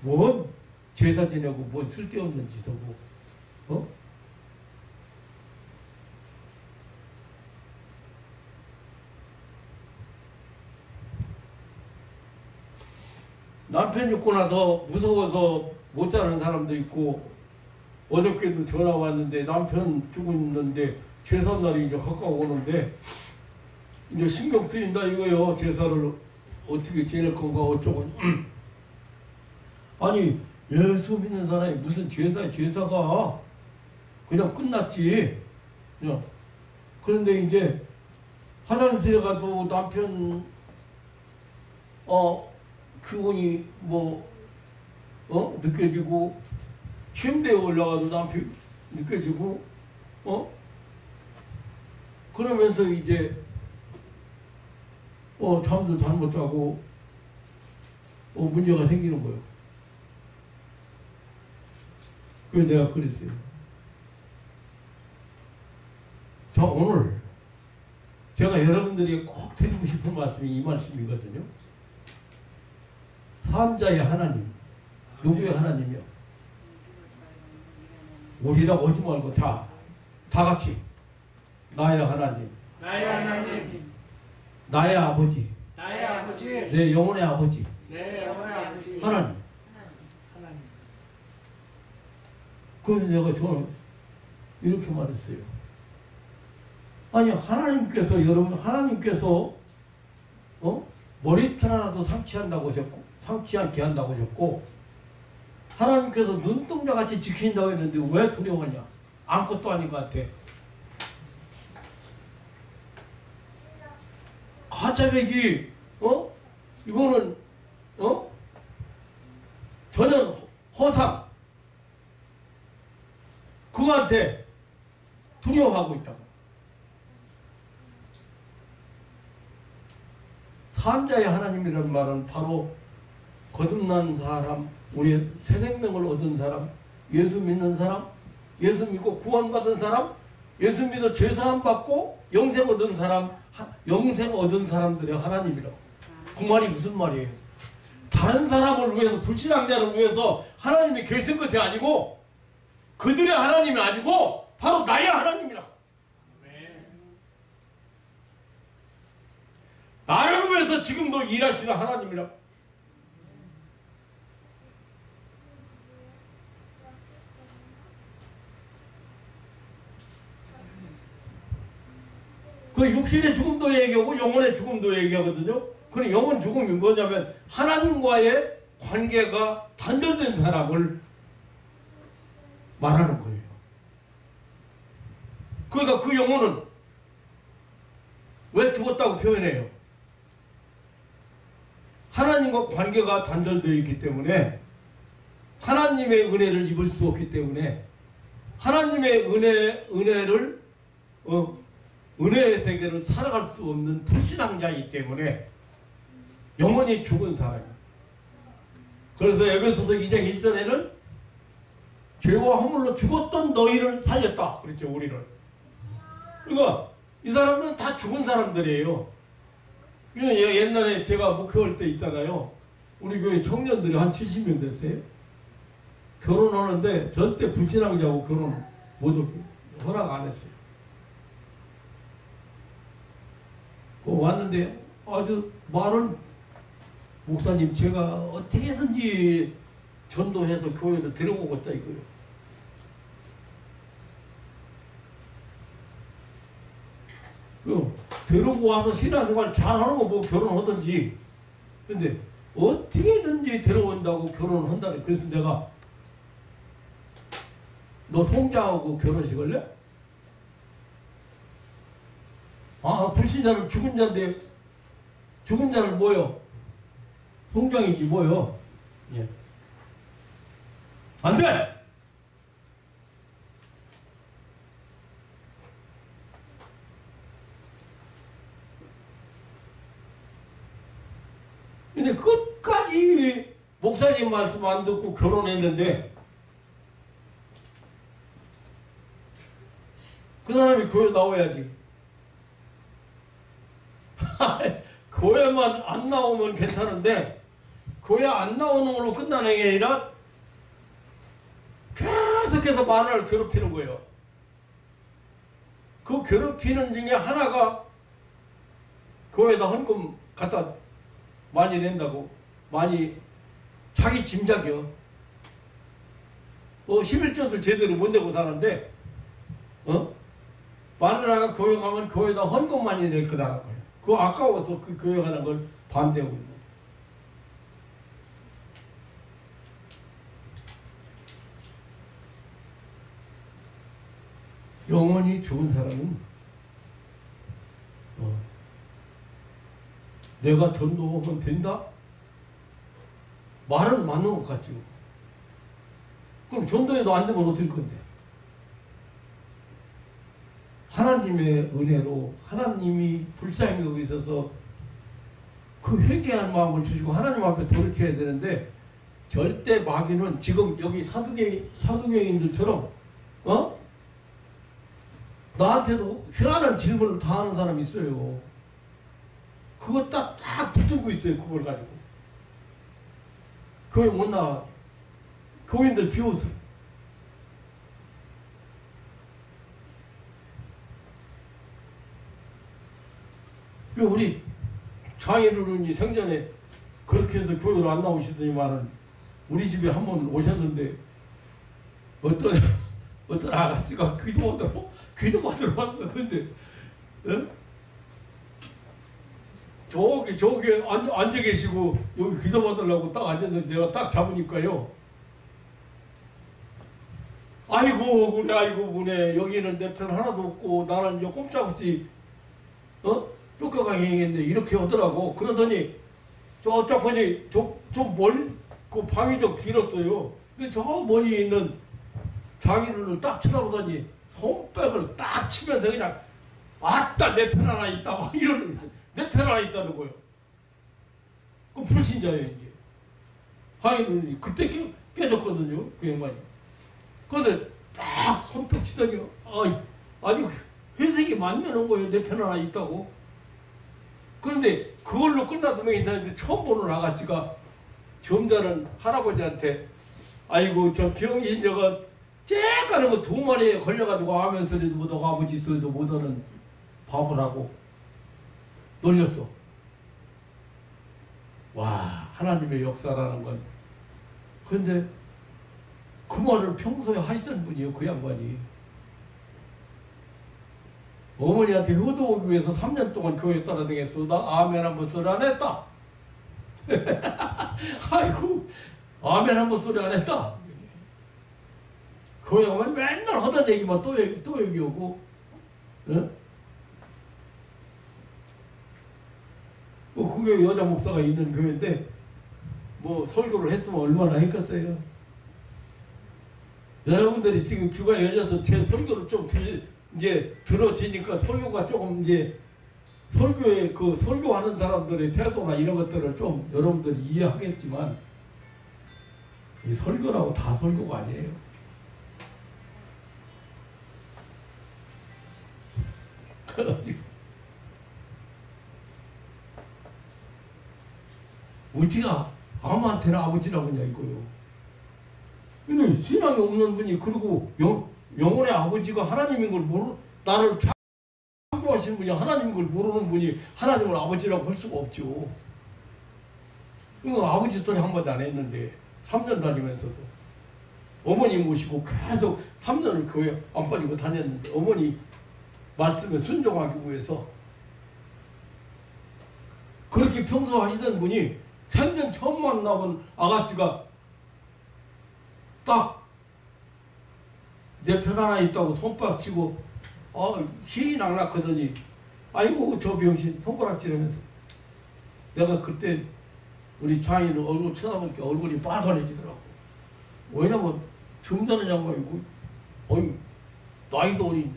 뭔 제사 지내고 뭔 쓸데없는 짓 하고, 어? 남편 죽고 나서 무서워서 못 자는 사람도 있고, 어저께도 전화 왔는데 남편 죽었는데 제삿날이 이제 가까워오는데 이제 신경 쓰인다 이거요. 제사를 어떻게 지낼 건가 어쩌고. 아니 예수 믿는 사람이 무슨 제사가 그냥 끝났지. 그냥. 그런데 이제 화장실에 가도 남편 기운이 느껴지고, 침대에 올라가도 남편 느껴지고, 그러면서 이제 잠도 잘못 자고 문제가 생기는 거예요. 그래서 내가 그랬어요. 자, 오늘 제가 여러분들에게 꼭 드리고 싶은 말씀이 이 말씀이거든요. 삼자의 하나님, 누구의 하나님이요? 우리라고 하지 말고 다 같이 나의 하나님, 나의 하나님, 나의 아버지, 나의 아버지, 내 영혼의 아버지, 내 영혼의 아버지, 하나님. 하나님. 그래서 내가 저는 이렇게 말했어요. 아니 하나님께서, 여러분 하나님께서 머리털 하나도 상치한다고 하셨고, 상치 않게 한다고 하셨고, 하나님께서 눈동자같이 지킨다고 했는데 왜 두려워하냐? 아무것도 아닌 것 같아. 가짜배기 이거는 전혀 허상, 그거한테 두려워하고 있다고. 삼자의 하나님이라는 말은 바로 거듭난 사람, 우리의 새 생명을 얻은 사람, 예수 믿는 사람, 예수 믿고 구원받은 사람, 예수 믿어 죄사함 받고 영생 얻은 사람, 영생 얻은 사람들의 하나님이라고. 그 말이 무슨 말이에요? 다른 사람을 위해서, 불신앙자를 위해서 하나님이 계신 것이 아니고, 그들의 하나님이 아니고 바로 나의 하나님이라고. 나를 위해서 지금도 일하시는 하나님이라고. 그 육신의 죽음도 얘기하고 영혼의 죽음도 얘기하거든요. 그 영혼 죽음이 뭐냐면 하나님과의 관계가 단절된 사람을 말하는 거예요. 그러니까 그 영혼은 왜 죽었다고 표현해요? 하나님과 관계가 단절되어 있기 때문에, 하나님의 은혜를 입을 수 없기 때문에, 하나님의 은혜를 은혜의 세계를 살아갈 수 없는 불신앙자이기 때문에 영원히 죽은 사람이에요. 그래서 에베소서 2장 1절에는 죄와 허물로 죽었던 너희를 살렸다 그랬죠. 우리를. 그러니까 이 사람들은 다 죽은 사람들이에요. 옛날에 제가 목회할 때 있잖아요. 우리 교회 청년들이 한 70명 됐어요. 결혼하는데 절대 불신앙자하고 결혼 못 허락 안 했어요. 왔는데 아주 말은 목사님 제가 어떻게든지 전도해서 교회로 데려오겠다 이거예요. 데리고 와서 신앙생활 잘하는 거 보고 결혼하든지. 근데 어떻게든지 데려온다고 결혼을 한다네. 그래서 내가 너 송장하고 결혼식 할래? 아 불신자는 죽은 자인데 죽은 자는 뭐요? 송장이지 뭐요? 예. 안 돼! 근데 끝까지 목사님 말씀 안 듣고 결혼했는데 그 사람이 교회 나와야지. 교회만 안 나오면 괜찮은데 교회 안 나오는 걸로 끝나는 게 아니라 계속해서 말을 괴롭히는 거예요. 그 괴롭히는 중에 하나가 교회에다 헌금 갖다 많이 낸다고. 많이 자기 짐작이요. 11조도 제대로 못 내고 사는데 마누라가 교회 가면 교회에다 헌금 많이 낼 거다. 그거 아까워서 그 교회 가는 걸 반대하고 있는. 영원히 죽은 사람은 내가 전도하면 된다? 말은 맞는 것 같죠. 그럼 전도해도 안 되면 어떨 건데? 하나님의 은혜로 하나님이 불쌍히 여기 있어서 그 회개한 마음을 주시고 하나님 앞에 돌이켜야 되는데 절대 마귀는 지금 여기 사두개인들처럼 나한테도 희한한 질문을 다 하는 사람이 있어요. 그거 딱 붙들고 있어요. 그걸 가지고 교회 못 나가게 교인들 비웃어. 우리 장인어른이 생전에 그렇게 해서 교회로 안 나오시더니만은 우리 집에 한번 오셨는데 어떤 아가씨가 기도 받으러 왔어. 근데 저기 앉아 계시고 여기 기도 받으려고 딱 앉았는데 내가 딱 잡으니까요. 아이고 문에 여기는 내 편 하나도 없고 나는 이제 꼼짝없이 쫓겨가게 했는데 이렇게 하더라고. 그러더니 저쪽까지 좀 그 방이 좀 길었어요. 근데 저 멀리 있는 장인어른을 딱 쳐다보더니 손뼉을 딱 치면서 그냥 왔다 내 편 하나 있다 막 이러는 내 편 하나 있다는 거예요. 그럼 불신자예요 이제. 장인어른이 그때 깨졌거든요 그 양반이. 그런데 딱 손뼉 치더니 아주 회색이 만면한 거예요. 내 편 하나 있다고. 그런데 그걸로 끝났으면 괜찮은데 처음 보는 아가씨가 점잖은 할아버지한테 아이고 저 병신 저거 쬐까는 거 2마리에 걸려가지고 아멘 소리도 못하고 아버지 소리도 못하는 바보라고 놀렸어. 와 하나님의 역사라는 건. 근데 그 말을 평소에 하시던 분이에요. 그 양반이. 어머니한테 효도 오기 위해서 3년 동안 교회 따라다녔어. 나 아멘 한번 소리 안 했다. 아이고 아멘 한번 소리 안 했다. 교회 가면 맨날 하던 얘기만 또 얘기하고 그게 여자 목사가 있는 교회인데 뭐 설교를 했으면 얼마나 했겠어요. 여러분들이 지금 귀가 열려서 제 설교를 좀 이제 들어지니까 설교가 조금 이제 설교에 그 설교하는 사람들의 태도나 이런 것들을 좀 여러분들이 이해하겠지만 이 설교라고 다 설교가 아니에요. 그래가지고 어찌가 아무한테나 아버지라고 하냐 이거요. 근데 신앙이 없는 분이 그리고 영혼의 아버지가 하나님인 걸 나를 창조하신 분이 하나님인 걸 모르는 분이 하나님을 아버지라고 할 수가 없죠. 그러니까 아버지 소리 한마디 안 했는데 3년 다니면서도 어머니 모시고 계속 3년을 교회 안 빠지고 다녔는데 어머니 말씀에 순종하기 위해서 그렇게 평소 하시던 분이 생전 처음 만나본 아가씨가 딱 내 편 하나 있다고 손바닥 치고 희낙낙하더니 아이고 저 병신 손가락 찌르면서 내가 그때 우리 장인은 얼굴 쳐다보니까 얼굴이 빨간해지더라고. 왜냐면 정자는 양반이고 나이도 어린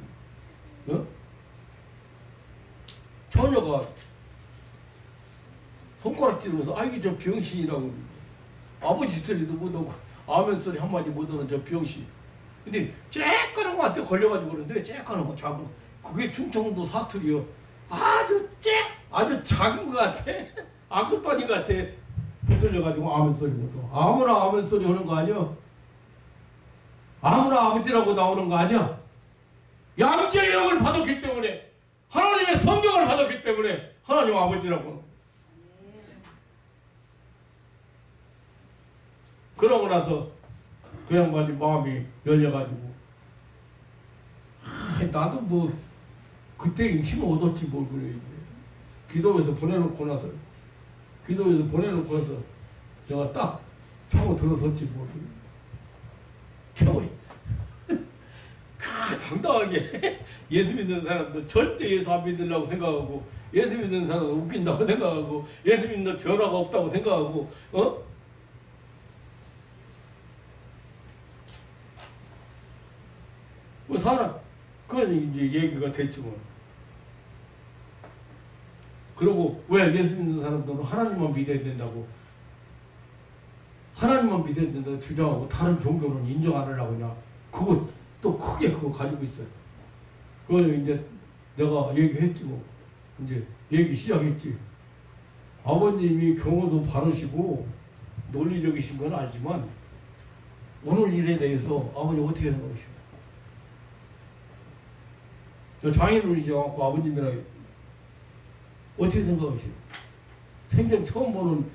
처녀가 손가락 찌르면서 아이고 저 병신이라고 아버지 소리도 못하고 아멘 소리 한마디 못하는 저 병신. 근데 쬐까는 거 한테 걸려가지고 그러는데 쬐까는 거 작은 그게 충청도 사투리요. 아주 작은 거 같아. 아무것도 아닌 거 같아. 붙들려가지고 아멘 소리 못하고 아무나 아멘 소리 하는 거 아니야. 아무나 아버지라고 나오는 거 아니야. 양자의 영을 받았기 때문에 하나님의 성경을 받았기 때문에 하나님 아버지라고. 그러고 나서 그 양반이 마음이 열려가지고 나도 뭐 그때 힘 얻었지 뭘 그래. 기도에서 보내놓고 나서 내가 딱 차고 들어섰지 뭘 그래. 당당하게 예수 믿는 사람들 절대 예수 안 믿으려고 생각하고 예수 믿는 사람은 웃긴다고 생각하고 예수 믿는 변화가 없다고 생각하고 뭐 사람 그래서 이제 얘기가 됐지 뭐. 그러고 왜 예수 믿는 사람들은 하나님만 믿어야 된다고 주장하고 다른 종교는 인정 안 하려고 그냥 그거 또 크게 그거 가지고 있어요. 그래서 이제 내가 얘기했지 뭐. 이제 얘기 시작했지. 아버님이 경호도 바르시고 논리적이신 건 알지만 오늘 일에 대해서 아버님 어떻게 생각하시오? 저 장인어른이셔갖고 아버님이랑 어떻게 생각하시오? 생전 처음 보는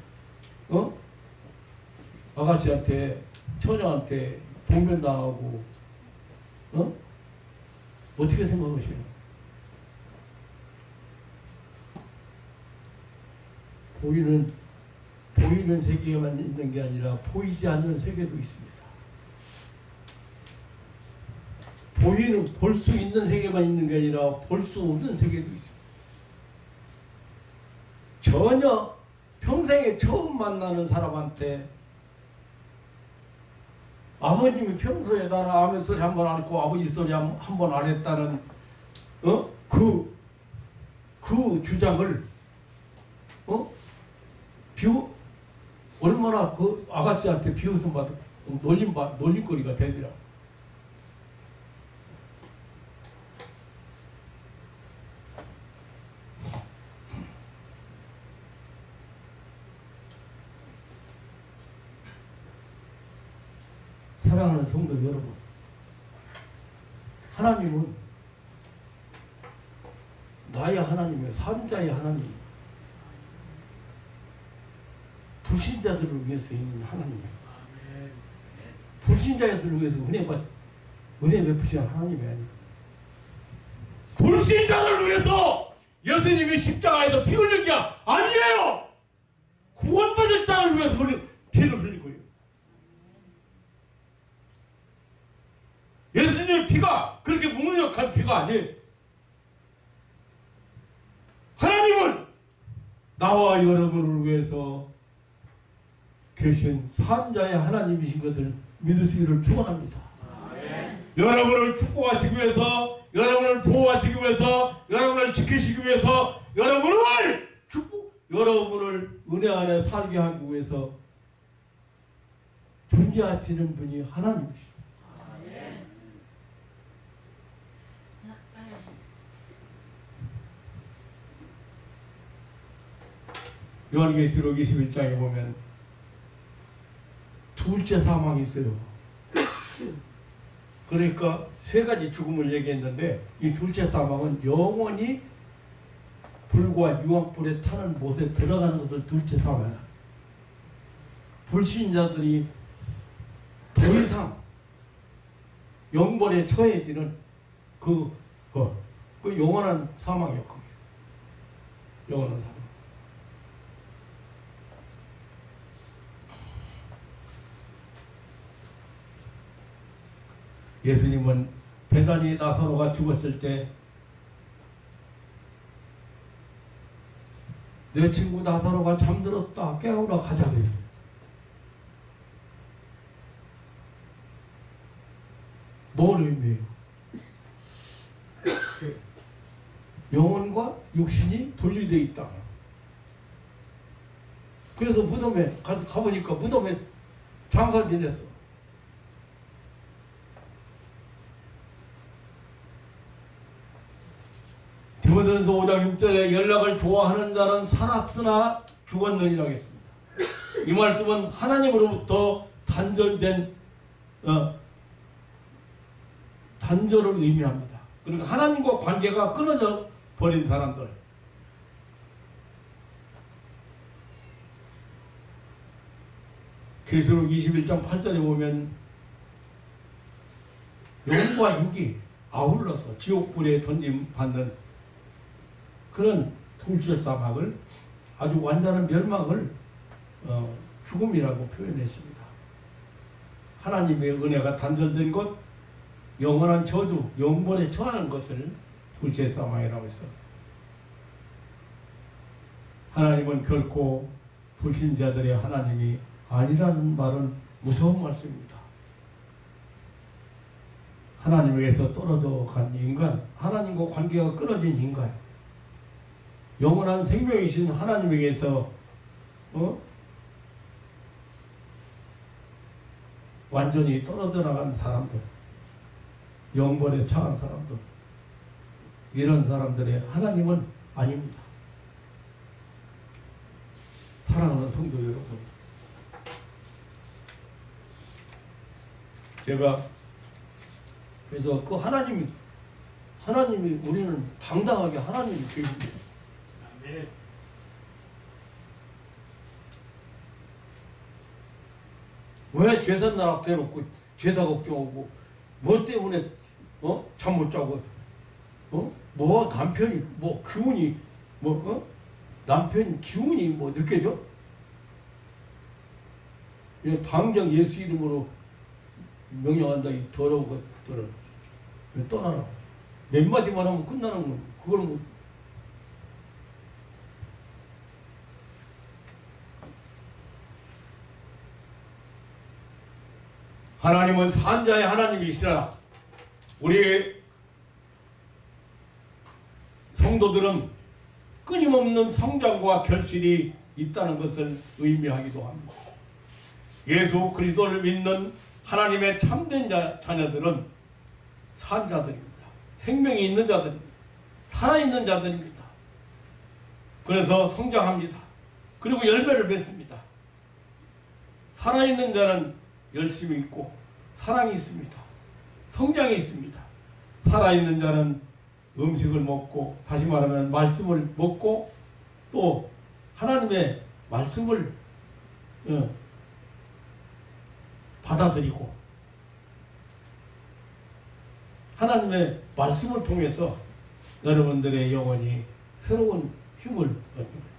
아가씨한테 처녀한테 봉변당하고 어떻게 생각하시오? 보이는 세계만 있는 게 아니라 보이지 않는 세계도 있습니다. 볼 수 있는 세계만 있는 게 아니라 볼 수 없는 세계도 있습니다. 전혀 평생에 처음 만나는 사람한테 아버님이 평소에 나는 아멘 소리 한 번 안 했고 아버지 소리 한 번 안 했다는 그 주장을 얼마나 그 아가씨한테 비웃음 받고 놀림거리가 되더라. 사랑하는 성도 여러분, 하나님은 나의 하나님이에요. 산자의 하나님. 불신자들을 위해서 있는 하나님이에요. 불신자들을 위해서 은혜 베푸시는 하나님이 아니에요. 불신자들을 위해서 예수님이 십자가에서 피 흘린 게 아니에요. 구원받을 자를 위해서 피를 흘린 거예요. 예수님의 피가 그렇게 무능력한 피가 아니에요. 하나님은 나와 여러분을 위해서 계신 산자의 하나님이신 것을 믿으시기를 축원합니다. 여러분을 축복하시기 위해서 여러분을 보호하시기 위해서, 여러분을 지키시기 위해서, 여러분을 여러분을 은혜 안에 살게 하기 위해서 존재하시는 분이 하나님이십니다. 요한계시록 21장에 보면 둘째 사망이 있어요. 그러니까 세 가지 죽음을 얘기했는데 이 둘째 사망은 영원히 불과 유황불에 타는 못에 들어가는 것을 둘째 사망이야. 불신자들이 더 이상 영벌에 처해지는 그 영원한 사망이었거든요. 영원한 사망. 예수님은 베다니 나사로가 죽었을 때 내 친구 나사로가 잠들었다, 깨우러 가자 그랬어요. 뭘 의미해요? 영혼과 육신이 분리되어 있다. 그래서 무덤에 가보니까 무덤에 장사 지냈어. 디모데전서 5장 6절에 연락을 좋아하는 자는 살았으나 죽었느니라 하겠습니다. 이 말씀은 하나님으로부터 단절된 단절을 의미합니다. 그러니까 하나님과 관계가 끊어져 버린 사람들. 계시록 21장 8절에 보면 영과 육이 아울러서 지옥불에 던짐받는 그런 둘째 사망을, 아주 완전한 멸망을 죽음이라고 표현했습니다. 하나님의 은혜가 단절된 것, 영원한 저주, 영벌에 처하는 것을 둘째 사망이라고 했어. 하나님은 결코 불신자들의 하나님이 아니라는 말은 무서운 말씀입니다. 하나님에게서 떨어져 간 인간, 하나님과 관계가 끊어진 인간, 영원한 생명이신 하나님에게서 완전히 떨어져 나간 사람들, 영벌에 처한 사람들, 이런 사람들의 하나님은 아닙니다. 사랑하는 성도 여러분, 제가 그래서 그 하나님이 우리는 당당하게 하나님이 계십니다. 왜 제삿날 앞에 놓고 제사 걱정하고 뭐 때문에 잠 못 자고 뭐 남편이 뭐 기운이 남편 기운이 뭐 느껴져? 당장 예수 이름으로 명령한다. 이 더러운 것들을 떠나라. 몇 마디만 하면 끝나는 거. 그걸 뭐 하나님은 산자의 하나님이시라. 우리 성도들은 끊임없는 성장과 결실이 있다는 것을 의미하기도 합니다. 예수 그리스도를 믿는 하나님의 참된 자녀들은 산자들입니다. 생명이 있는 자들입니다. 살아있는 자들입니다. 그래서 성장합니다. 그리고 열매를 맺습니다. 살아있는 자는 열심이 있고 사랑이 있습니다. 성장이 있습니다. 살아있는 자는 음식을 먹고, 다시 말하면 말씀을 먹고, 또 하나님의 말씀을 받아들이고, 하나님의 말씀을 통해서 여러분들의 영혼이 새로운 힘을 얻습니다.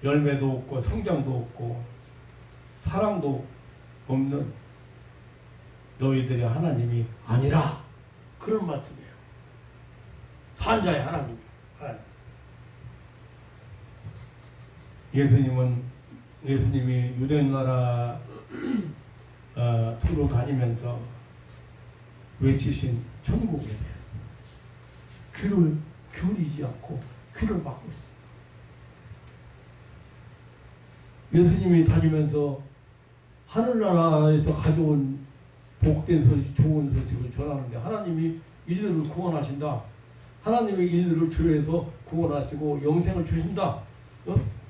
열매도 없고 성장도 없고 사랑도 없는 너희들의 하나님이 아니라, 그런 말씀이에요. 산자의 하나님. 예수님이 유대 나라 투로 다니면서 외치신 천국에 대해서 귀를 기울이지 않고 귀를 막고 있습니다. 예수님이 다니면서 하늘나라에서 가져온 복된 소식, 좋은 소식을 전하는데 하나님이 인류를 구원하신다. 하나님의 인류를 죄에서 구원하시고 영생을 주신다.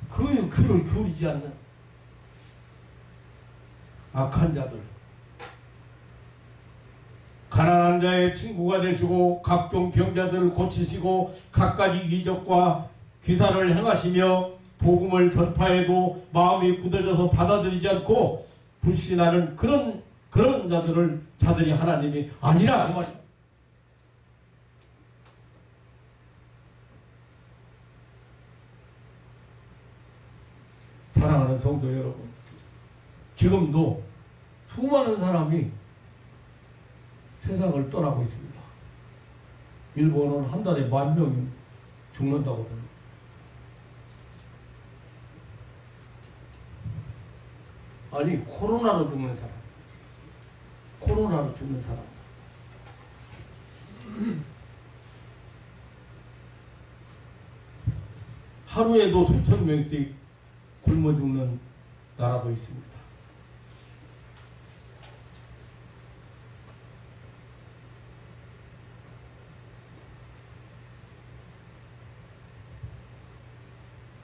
그 귀를 기울이지 않는 악한 자들, 가난한 자의 친구가 되시고 각종 병자들을 고치시고 갖가지 이적과 기사를 행하시며 복음을 전파해도 마음이 굳어져서 받아들이지 않고 불신하는 그런 자들이 하나님이 아니라 그 말이야. 사랑하는 성도 여러분, 지금도 수많은 사람이 세상을 떠나고 있습니다. 일본은 한 달에 10,000명이 죽는다고 합니다. 아니, 코로나로 죽는 사람, 코로나로 죽는 사람. 하루에도 수천 명씩 굶어 죽는 나라도 있습니다.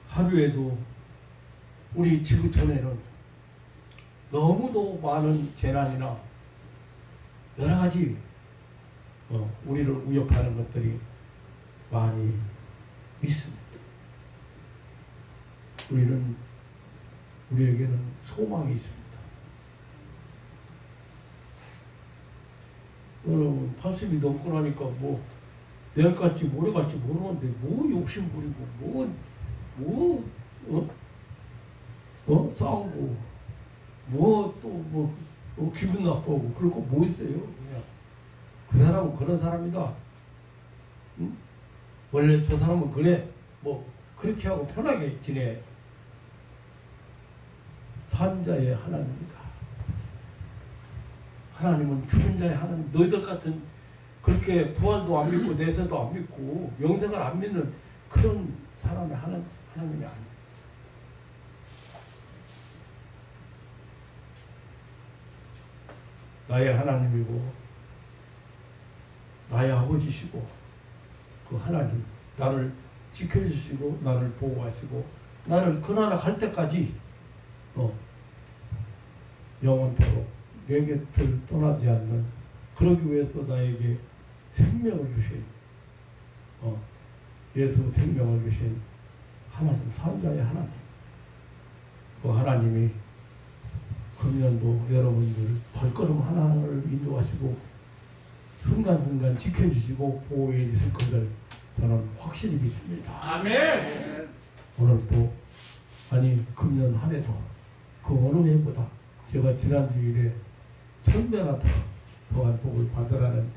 하루에도 우리 지구촌에는 너무도 많은 재난이나 여러 가지 우리를 위협하는 것들이 많이 있습니다. 우리에게는 소망이 있습니다. 여러분 80이 넘고 나니까 뭐 내일 갈지 모레 갈지 모르는데 뭐 욕심 부리고 싸우고 기분 나쁘고 그럴 거 뭐 있어요? 그냥 그 사람은 그런 사람이다. 응? 원래 저 사람은 그래 뭐 그렇게 하고 편하게 지내. 산자의 하나님이다. 하나님은 죽은 자의 하나님. 너희들 같은 그렇게 부활도 안 믿고 내세도 안 믿고 영생을 안 믿는 그런 사람의 하나님이 아니에요. 나의 하나님이고 나의 아버지시고 그 하나님 나를 지켜주시고 나를 보호하시고 나를 그 나라 갈 때까지 영원토록 내 곁을 떠나지 않는 그러기 위해서 나에게 생명을 주신 예수 생명을 주신 하나님 산자의 하나님 그 하나님이 금년도 여러분들 발걸음 하나를 인도하시고 순간순간 지켜주시고 보호해 주실 것을 저는 확실히 믿습니다. 아멘. 오늘도 아니 금년 한 해도 그 어느 해보다 제가 지난주일에 1000배나 더한 복을 받으라는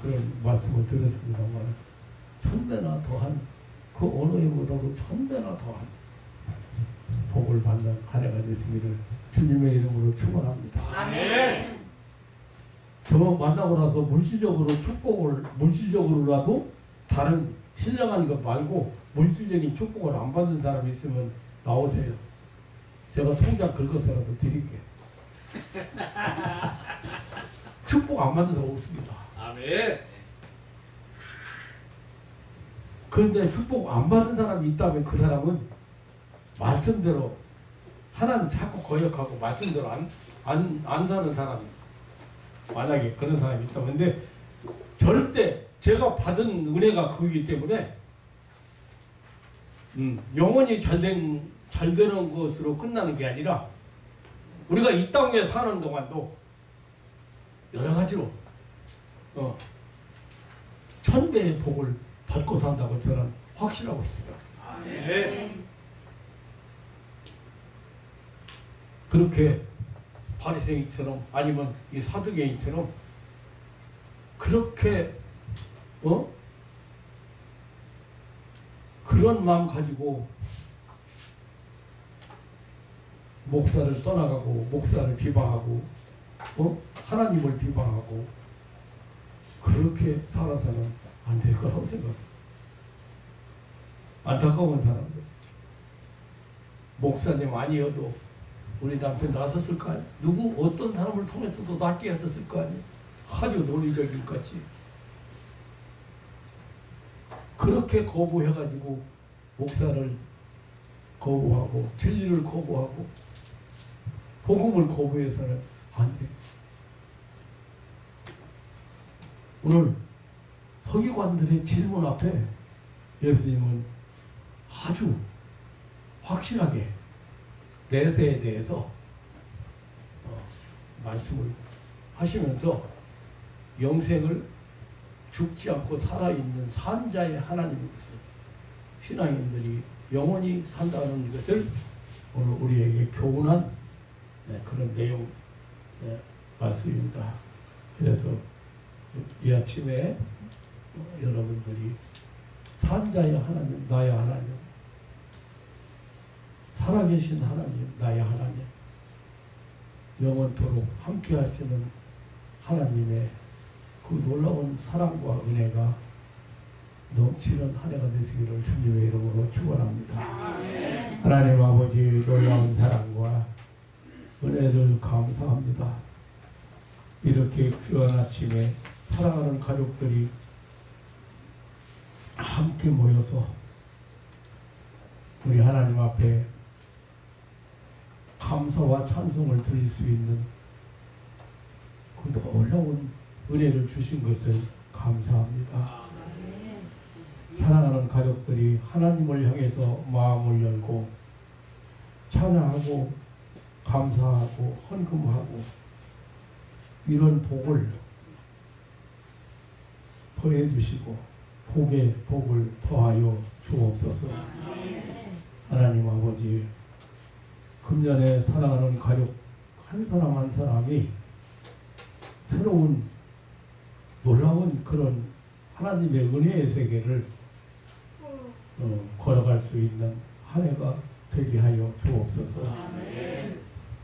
그런 말씀을 드렸습니다만 1000배나 더한 그 어느 해보다도 1000배나 더한 복을 받는 한 해가 됐으기를 주님의 이름으로 축원합니다. 아멘. 저 만나고 나서 물질적으로라도 다른 신령한 것 말고 물질적인 축복을 안 받는 사람이 있으면 나오세요. 제가 통장 긁어서라도 드릴게요. 축복 안 받는 사람 없습니다. 아멘. 그런데 축복 안 받은 사람이 있다면 그 사람은 말씀대로 하나님 자꾸 거역하고 말씀대로 안 사는 사람이 만약에 그런 사람이 있다면 근데 절대 제가 받은 은혜가 그이기 때문에 영원히 잘 되는 것으로 끝나는 게 아니라 우리가 이 땅에 사는 동안도 여러 가지로 1000배의 복을 받고 산다고 저는 확신하고 있습니다. 아멘. 그렇게 바리새인처럼 아니면 이 사두개인처럼 그렇게 그런 마음 가지고 목사를 떠나가고 목사를 비방하고 하나님을 비방하고 그렇게 살아서는 안 될 거라고 생각합니다. 안타까운 사람들. 목사님 아니어도 우리 남편 나섰을 거 아니에요. 누구 어떤 사람을 통해서도 낫게 했었을 거 아니에요. 아주 논리적인 것이. 그렇게 거부해가지고 목사를 거부하고 진리를 거부하고 복음을 거부해서는 안 돼요. 오늘 서기관들의 질문 앞에 예수님은 아주 확실하게 내세에 대해서 말씀을 하시면서 영생을 죽지 않고 살아있는 산자의 하나님인 것을 신앙인들이 영원히 산다는 것을 오늘 우리에게 교훈한 그런 내용 말씀입니다. 그래서 이 아침에 여러분들이 산자의 하나님, 나의 하나님, 살아계신 하나님, 나의 하나님, 영원토록 함께 하시는 하나님의 그 놀라운 사랑과 은혜가 넘치는 한 해가 되시기를 주님의 이름으로 축원합니다. 하나님 아버지 놀라운 사랑과 은혜를 감사합니다. 이렇게 귀한 아침에 사랑하는 가족들이 함께 모여서 우리 하나님 앞에 감사와 찬송을 드릴 수 있는 그 놀라운 은혜를 주신 것을 감사합니다. 사랑하는 가족들이 하나님을 향해서 마음을 열고 찬양하고 감사하고 헌금하고 이런 복을 더해 주시고 복에 복을 더하여 주옵소서. 하나님 아버지, 금년에 사랑하는 가족 한 사람 한 사람이 새로운 놀라운 그런 하나님의 은혜의 세계를 걸어갈 수 있는 한 해가 되게 하여 주옵소서.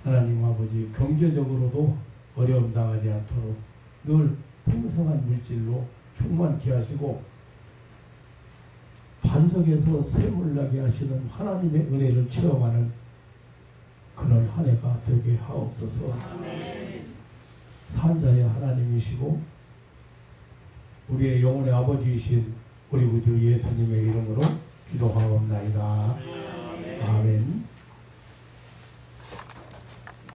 하나님 아버지, 경제적으로도 어려움 당하지 않도록 늘 풍성한 물질로 충만케 하시고 반석에서 샘을 나게 하시는 하나님의 은혜를 체험하는 그런 한 해가 되게 하옵소서. 산자의 하나님이시고 우리의 영혼의 아버지이신 우리 구주 예수님의 이름으로 기도하옵나이다.